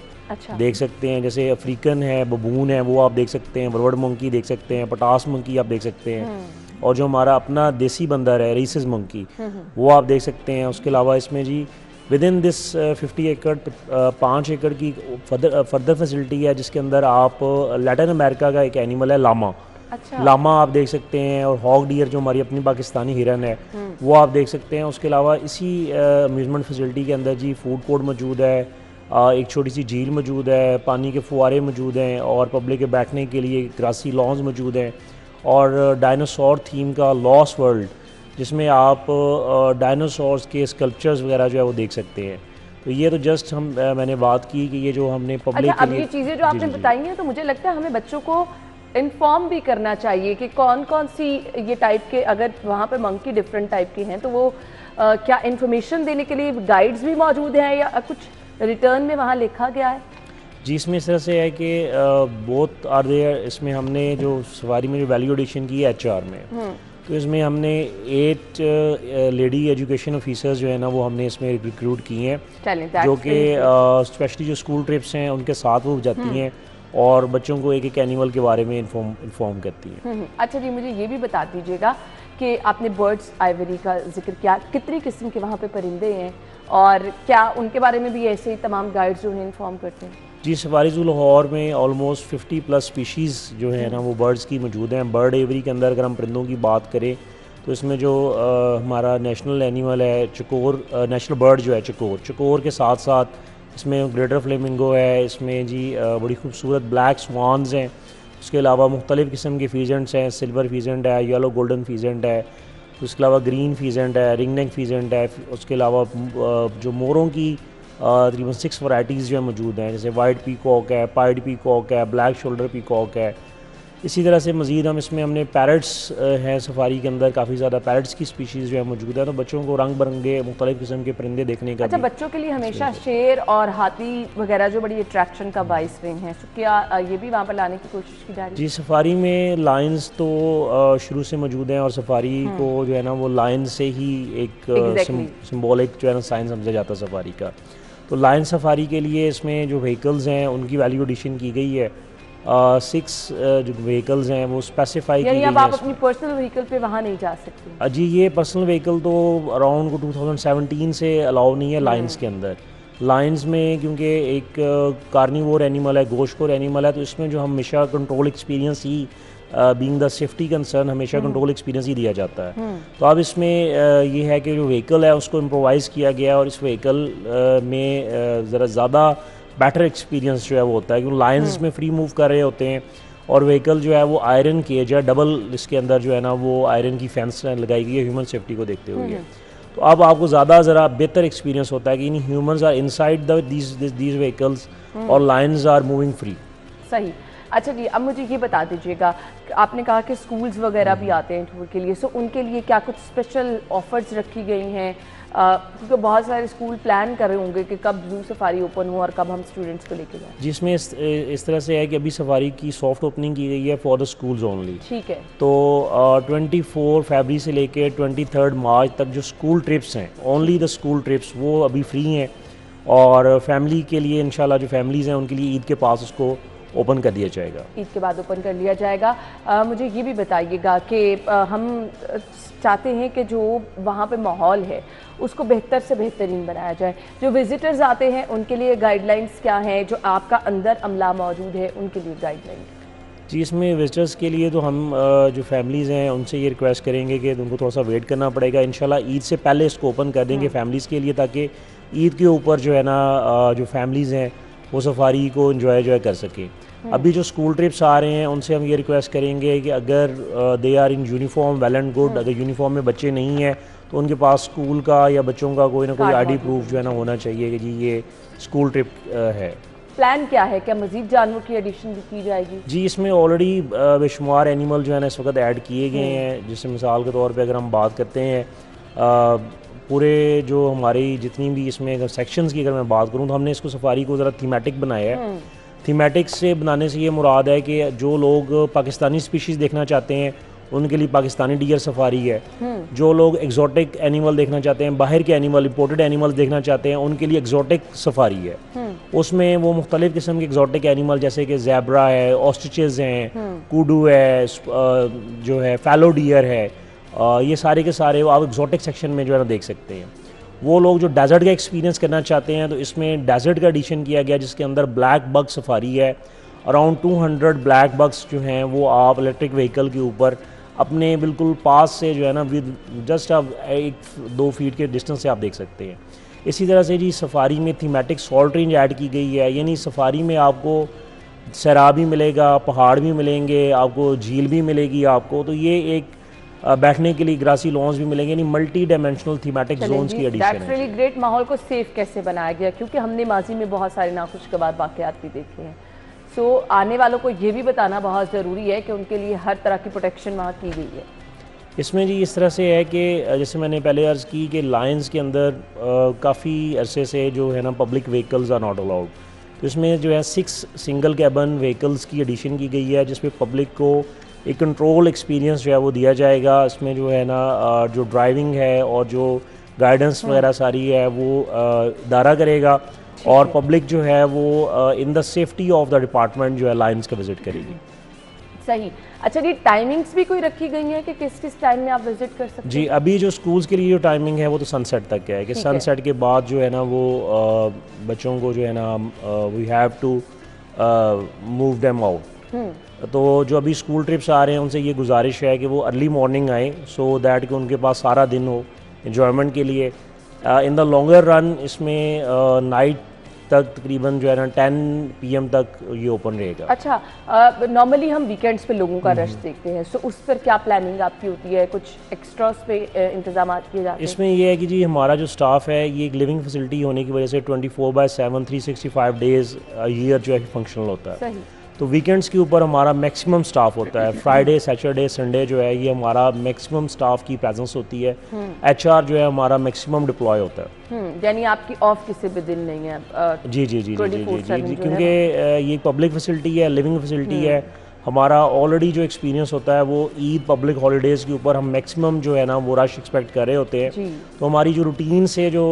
देख सकते हैं, जैसे अफ्रीकन है, बबून है, वो आप देख सकते हैं, बरवड मंकी देख सकते हैं, पटास मंकी आप देख सकते हैं, और जो हमारा अपना देसी बंदर है रीसिस मंकी वो आप देख सकते हैं। उसके अलावा इसमें जी विद इन दिस 50 एकड़ 5 एकड़ की फर्दर फैसिलिटी है जिसके अंदर आप लैटिन अमेरिका का एक एनिमल है लामा। लामा आप देख सकते हैं, और हॉग डियर जो हमारी अपनी पाकिस्तानी हिरन है वो आप देख सकते हैं। उसके अलावा इसी अम्यूज़मेंट फैसिलिटी के अंदर जी फूड कोर्ट मौजूद है, एक छोटी सी झील मौजूद है, पानी के फुआरे मौजूद हैं, और पब्लिक के बैठने के लिए ग्रासी लॉन्स मौजूद हैं, और डायनासोर थीम का लॉस्ट वर्ल्ड जिसमें आप डायनासोर्स के स्कल्पचर्स वगैरह जो है वो देख सकते हैं। तो ये तो जस्ट मैंने बात की कि ये जो हमने पब्लिक के लिए, ये चीज़ें जो आपने बताई हैं तो मुझे लगता है हमें बच्चों को इन्फॉर्म भी करना चाहिए कि कौन कौन सी ये टाइप के, अगर वहाँ पे मंकी डिफरेंट टाइप के हैं तो वो क्या इन्फॉर्मेशन देने के लिए गाइड्स भी मौजूद हैं या कुछ रिटर्न में वहाँ लिखा गया है? जी इसमें इस तरह से है कि बोथ आर देयर। इसमें हमने जो सवारी में जो वैल्यू एडिशन की है HR में, तो इसमें हमने 8 लेडी एजुकेशन ऑफिसर्स जो है ना वो हमने इसमें रिक्रूट किए हैं, जो कि स्पेशली जो स्कूल ट्रिप्स हैं उनके साथ वो जाती हैं और बच्चों को एक एक एनिमल के बारे में इन्फॉर्म करती है। अच्छा जी, मुझे ये भी बता दीजिएगा कि आपने बर्ड्स आइवरी का जिक्र किया, कितनी किस्म के वहाँ पे परिंदे हैं और क्या उनके बारे में भी ऐसे ही तमाम गाइड्स जो हैं इन्फॉर्म करते हैं? जी सफारी जू लाहौर में ऑलमोस्ट 50+ स्पीशीज़ जो है ना वो बर्ड्स की मौजूद हैं। बर्ड एवरी के अंदर अगर हम परिंदों की बात करें तो इसमें जो हमारा नेशनल एनिमल है चकोर, नेशनल बर्ड जो है चकोर के साथ साथ इसमें ग्रेटर फ्लेमिंगो है, इसमें जी बड़ी खूबसूरत ब्लैक स्वान्स हैं, उसके अलावा मुख्तलिफ़ किस्म के फीजेंट्स हैं, सिल्वर फीजेंट है, येलो गोल्डन फीजेंट है, उसके अलावा ग्रीन फीजेंट है, रिंग नेक फीजेंट है, उसके अलावा जो मोरों की तकरीबन 6 वैराइटीज़ जो है मौजूद हैं, जैसे वाइट पीकॉक है, पाइड पीकॉक है, ब्लैक शोल्डर पीकॉक है। इसी तरह से मज़ीद हमने पैरट्स हैं सफारी के अंदर, काफ़ी ज़्यादा पैरट्स की स्पीशीज़ जो है मौजूद है, तो बच्चों को रंग बिरंगे मुख्तलिफ़ किस्म के परिंदे देखने का। अच्छा, बच्चों के लिए हमेशा शेर और हाथी वगैरह जो बड़ी अट्रैक्शन का बाइस रहे हैं, तो क्या ये भी वहाँ पर लाने की कोशिश की जा रही है? जी सफारी में लायंस तो शुरू से मौजूद हैं, और सफारी को जो है ना वो लायन से ही एक सिम्बॉलिक जो है ना साइन समझा जाता है सफारी का। तो लायन सफारी के लिए इसमें जो व्हीकल्स हैं उनकी वैल्यू एडिशन की गई है। 6 जो व्हीकल्स हैं वो स्पेसिफाई की गई हैं। आप अपनी पर्सनल व्हीकल पे वहाँ नहीं जा सकते? जी ये पर्सनल व्हीकल तो अराउंड 2017 से अलाउ नहीं है लायंस के अंदर। लायंस में क्योंकि एक कार्निवोर एनिमल है, गोश्तखोर एनिमल है, तो इसमें जो हमेशा control experience he being the safety concern हमेशा कंट्रोल एक्सपीरियंस ही दिया जाता है। तो अब इसमें ये है कि जो व्हीकल है उसको इम्प्रोवाइज़ किया गया, और इस व्हीकल में ज़रा ज़्यादा बेटर एक्सपीरियंस जो है वो होता है, क्योंकि लायंस में फ्री मूव कर रहे होते हैं, और व्हीकल जो है वो आयरन केज है, डबल इसके अंदर जो है ना वो आयरन की फेंस लगाई गई है ह्यूमन सेफ्टी को देखते हुए। तो अब आपको ज़्यादा ज़रा बेहतर एक्सपीरियंस होता है कि in humans are inside these vehicles और लायंस आर मूविंग फ्री। सही। अच्छा जी, अब मुझे ये बता दीजिएगा, आपने कहा कि स्कूल्स वगैरह भी आते हैं टूर के लिए, सो उनके लिए क्या कुछ स्पेशल ऑफर्स रखी गई हैं? क्योंकि बहुत सारे स्कूल प्लान कर रहे होंगे कि कब जू सफारी ओपन हो और कब हम स्टूडेंट्स को लेके जाएं। जिसमें इस तरह से है कि अभी सफारी की सॉफ्ट ओपनिंग की गई है फॉर द स्कूल्स ओनली। ठीक है। तो 24 फरवरी से लेके 23 मार्च तक जो स्कूल ट्रिप्स हैं, ओनली द स्कूल ट्रिप्स, वो अभी फ्री हैं, और फैमिली के लिए इंशाल्लाह जो फैमिलीज़ हैं उनके लिए ईद के पास उसको ओपन कर दिया जाएगा। ईद के बाद ओपन कर लिया जाएगा। मुझे ये भी बताइएगा कि हम चाहते हैं कि जो वहाँ पे माहौल है उसको बेहतर से बेहतरीन बनाया जाए। जो विजिटर्स आते हैं उनके लिए गाइडलाइंस क्या हैं, जो आपका अंदर अमला मौजूद है उनके लिए गाइडलाइंस? जी, इसमें विजिटर्स के लिए तो हम जो फैमिलीज़ हैं उनसे ये रिक्वेस्ट करेंगे कि उनको थोड़ा सा वेट करना पड़ेगा। इंशाल्लाह ईद से पहले इसको ओपन कर देंगे फैमिलीज़ के लिए, ताकि ईद के ऊपर जो है ना जो फैमिलीज़ हैं वो सफारी को इंजॉय कर सकें। अभी जो स्कूल ट्रिप्स आ रहे हैं उनसे हम ये रिक्वेस्ट करेंगे कि अगर they are in uniform well and good, अगर यूनिफॉर्म में बच्चे नहीं हैं तो उनके पास स्कूल का या बच्चों का कोई ना कोई आईडी प्रूफ जो है ना होना चाहिए कि जी ये स्कूल ट्रिप है। प्लान क्या है, क्या मजीद जानवर की एडिशन भी की जाएगी? जी, इसमें ऑलरेडी बेशुमार एनिमल जो है ना इस वक्त ऐड किए गए हैं। जैसे मिसाल के तौर पे अगर हम बात करते हैं पूरे जो हमारी जितनी भी इसमें अगर सेक्शंस की अगर मैं बात करूं तो हमने इसको सफारी को ज़रा थीमेटिक बनाया है। थीमेटिक से बनाने से ये मुराद है कि जो लोग पाकिस्तानी स्पीशीज़ देखना चाहते हैं उनके लिए पाकिस्तानी डियर सफारी है। जो लोग एग्जॉटिक एनिमल देखना चाहते हैं, बाहर के एनिमल, इंपोर्टेड एनिमल्स देखना चाहते हैं, उनके लिए एग्जॉटिक सफारी है। उसमें वो मुख्तलिफ किस्म के एग्जॉटिक एनिमल जैसे कि ज़ेब्रा है, ऑस्ट्रिचेस हैं, कूडू है, जो है फैलो डियर है, ये सारे के सारे आप एग्जॉटिक सेक्शन में जो है ना देख सकते हैं। वो लोग जो डेजर्ट का एक्सपीरियंस करना चाहते हैं तो इसमें डेजर्ट का एडिशन किया गया जिसके अंदर ब्लैक बग सफारी है। अराउंड 200 ब्लैक बग्स जो हैं वो आप इलेक्ट्रिक व्हीकल के ऊपर अपने बिल्कुल पास से जो है ना विद जस्ट आप 1-2 फीट के डिस्टेंस से आप देख सकते हैं। इसी तरह से जी सफारी में थीमेटिक सॉल्ट रेंज ऐड की गई है, यानी सफारी में आपको सैरा भी मिलेगा, पहाड़ भी मिलेंगे, आपको झील भी मिलेगी आपको, तो ये एक बैठने के लिए ग्रासी लॉन्स भी मिलेंगे, यानी मल्टी डायमेंशनल थीमेटिक जोन्स की एडिशन है। Really great. माहौल को सेफ कैसे बनाया गया, क्योंकि हमने माजी में बहुत सारे नाखुशगवार वाक़यात भी देखे हैं। सो आने वालों को ये भी बताना बहुत ज़रूरी है कि उनके लिए हर तरह की प्रोटेक्शन वहाँ की गई है। इसमें जी इस तरह से है कि जैसे मैंने पहले अर्ज़ की कि लायंस के अंदर काफ़ी अरसे से जो है ना public vehicles are not allowed. तो इसमें जो है 6 सिंगल कैबन व्हीकल्स की एडिशन की गई है जिसमें पब्लिक को एक कंट्रोल एक्सपीरियंस जो है वो दिया जाएगा। इसमें जो है ना जो ड्राइविंग है और जो गाइडेंस वगैरह सारी है वो इदारा करेगा, और पब्लिक जो है वो in the safety of the department जो है लाइन्स का विजिट करेगी। सही। अच्छा जी, टाइमिंग्स भी कोई रखी गई हैं कि किस किस टाइम में आप विजिट कर सकते हैं? जी, अभी जो स्कूल्स के लिए जो टाइमिंग है वो तो सनसेट तक है कि सनसेट के बाद जो है ना वो बच्चों को जो है ना we have to move them out. तो जो अभी स्कूल ट्रिप्स आ रहे हैं उनसे ये गुजारिश है कि वो अर्ली मॉर्निंग आएँ सो दैट कि उनके पास सारा दिन हो एंजॉयमेंट के लिए। इन द लॉन्गर रन इसमें नाइट तक तकरीबन जो है ना 10 PM तक ये ओपन रहेगा। अच्छा, नॉर्मली हम वीकेंड्स पे लोगों का रश देखते हैं, सो उस पर क्या प्लानिंग आपकी होती है? कुछ एक्स्ट्रास पे इंतजाम किए जाते हैं? इसमें ये है कि जी हमारा जो स्टाफ है ये एक लिविंग फैसिलिटी होने की वजह से 24/7 365 डेज़ ईयर जो है फंक्शनल होता है। सही। तो वीकेंड्स के ऊपर हमारा मैक्सिमम स्टाफ होता है। फ्राइडे, सैटरडे, संडे जो है ये हमारा मैक्सिमम स्टाफ की प्रेजेंस होती है। HR जो है हमारा मैक्सिमम डिप्लॉय होता है। यानी आपकी ऑफ किसी भी दिन नहीं है? जी जी जी जी जी जी, 24/7 जी, जो क्योंकि ये पब्लिक फैसिलिटी है, लिविंग फैसिलिटी है। हमारा ऑलरेडी जो एक्सपीरियंस होता है वो ईद पब्लिक हॉलीडेज़ के ऊपर हम मैक्सिमम जो है ना वो रश एक्सपेक्ट कर रहे होते हैं। तो हमारी जो रूटीन से जो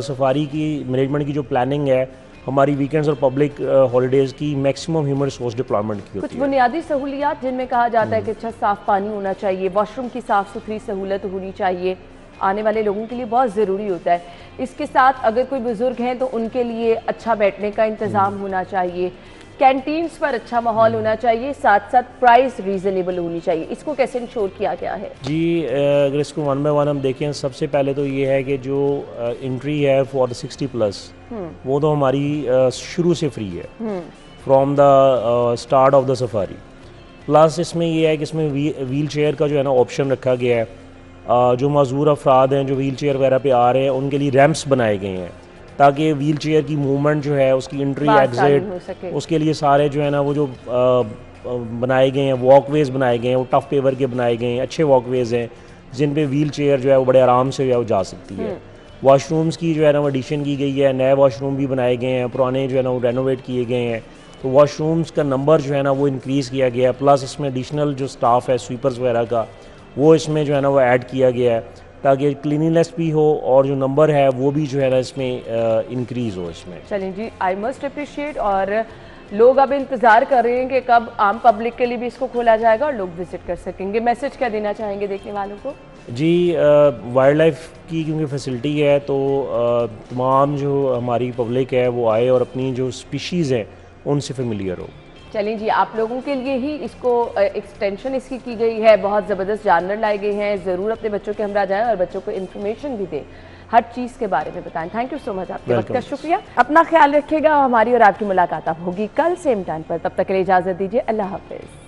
सफारी की मैनेजमेंट की जो प्लानिंग है हमारी वीकेंड्स और पब्लिक हॉलीडेज़ की मैक्सिमम ह्यूमन रिसोर्स डिप्लॉयमेंट की होती कुछ है। बुनियादी सहूलियात जिनमें कहा जाता है कि अच्छा साफ़ पानी होना चाहिए, वॉशरूम की साफ़ सुथरी सहूलत होनी चाहिए, आने वाले लोगों के लिए बहुत ज़रूरी होता है। इसके साथ अगर कोई बुज़ुर्ग हैं तो उनके लिए अच्छा बैठने का इंतज़ाम होना चाहिए, कैंटीन्स पर अच्छा माहौल होना चाहिए, साथ साथ प्राइस रीज़नेबल होनी चाहिए। इसको कैसे इंश्योर किया गया है? जी, अगर इसको 1 बाय 1 हम देखें, सबसे पहले तो ये है कि जो एंट्री है फॉर 60+ वो तो हमारी शुरू से फ्री है from the start of the safari. Plus इसमें ये है कि इसमें व्हील चेयर का जो है ना ऑप्शन रखा गया है। जो माजूर अफराद हैं जो व्हील चेयर वगैरह पे आ रहे हैं उनके लिए रैम्प्स बनाए गए हैं ताकि व्हील चेयर की मूवमेंट जो है उसकी एंट्री एग्जिट उसके लिए सारे जो है ना वो जो बनाए गए हैं वॉकवेज बनाए गए हैं वो टफ पेवर के बनाए गए हैं, अच्छे वॉकवेज हैं जिन पे व्हील चेयर जो है वो बड़े आराम से जो है वो जा सकती है। वॉशरूम्स की जो है ना वो एडिशन की गई है, नए वॉशरूम भी बनाए गए हैं, पुराने जो है ना वो रेनोवेट किए गए हैं। तो वॉशरूम्स का नंबर जो है ना वो इंक्रीज़ किया गया है। प्लस इसमें एडिशनल जो स्टाफ है स्वीपर्स वगैरह का वो इसमें जो है ना वो ऐड किया गया है ताकि क्लीनिनेस भी हो और जो नंबर है वो भी जो है ना इसमें इंक्रीज़ हो इसमें। चलें जी, आई मस्ट अप्रिशिएट। और लोग अब इंतज़ार कर रहे हैं कि कब आम पब्लिक के लिए भी इसको खोला जाएगा और लोग विजिट कर सकेंगे। मैसेज क्या देना चाहेंगे देखने वालों को? जी, वाइल्ड लाइफ की क्योंकि फैसिलिटी है तो तमाम जो हमारी पब्लिक है वो आए और अपनी जो स्पीशीज़ हैं उनसे फेमिलियर हो। चलें जी, आप लोगों के लिए ही इसको एक्सटेंशन इसकी की गई है, बहुत ज़बरदस्त जानवर लाए गए हैं। ज़रूर अपने बच्चों के हमरा जाएं और बच्चों को इन्फॉर्मेशन भी दें, हर चीज़ के बारे में बताएं। थैंक यू सो मच, आपके वक्त का शुक्रिया। अपना ख्याल रखिएगा। हमारी और आपकी मुलाकात अब होगी कल सेम टाइम पर, तब तक के लिए इजाज़त दीजिए। अल्लाह हाफिज़।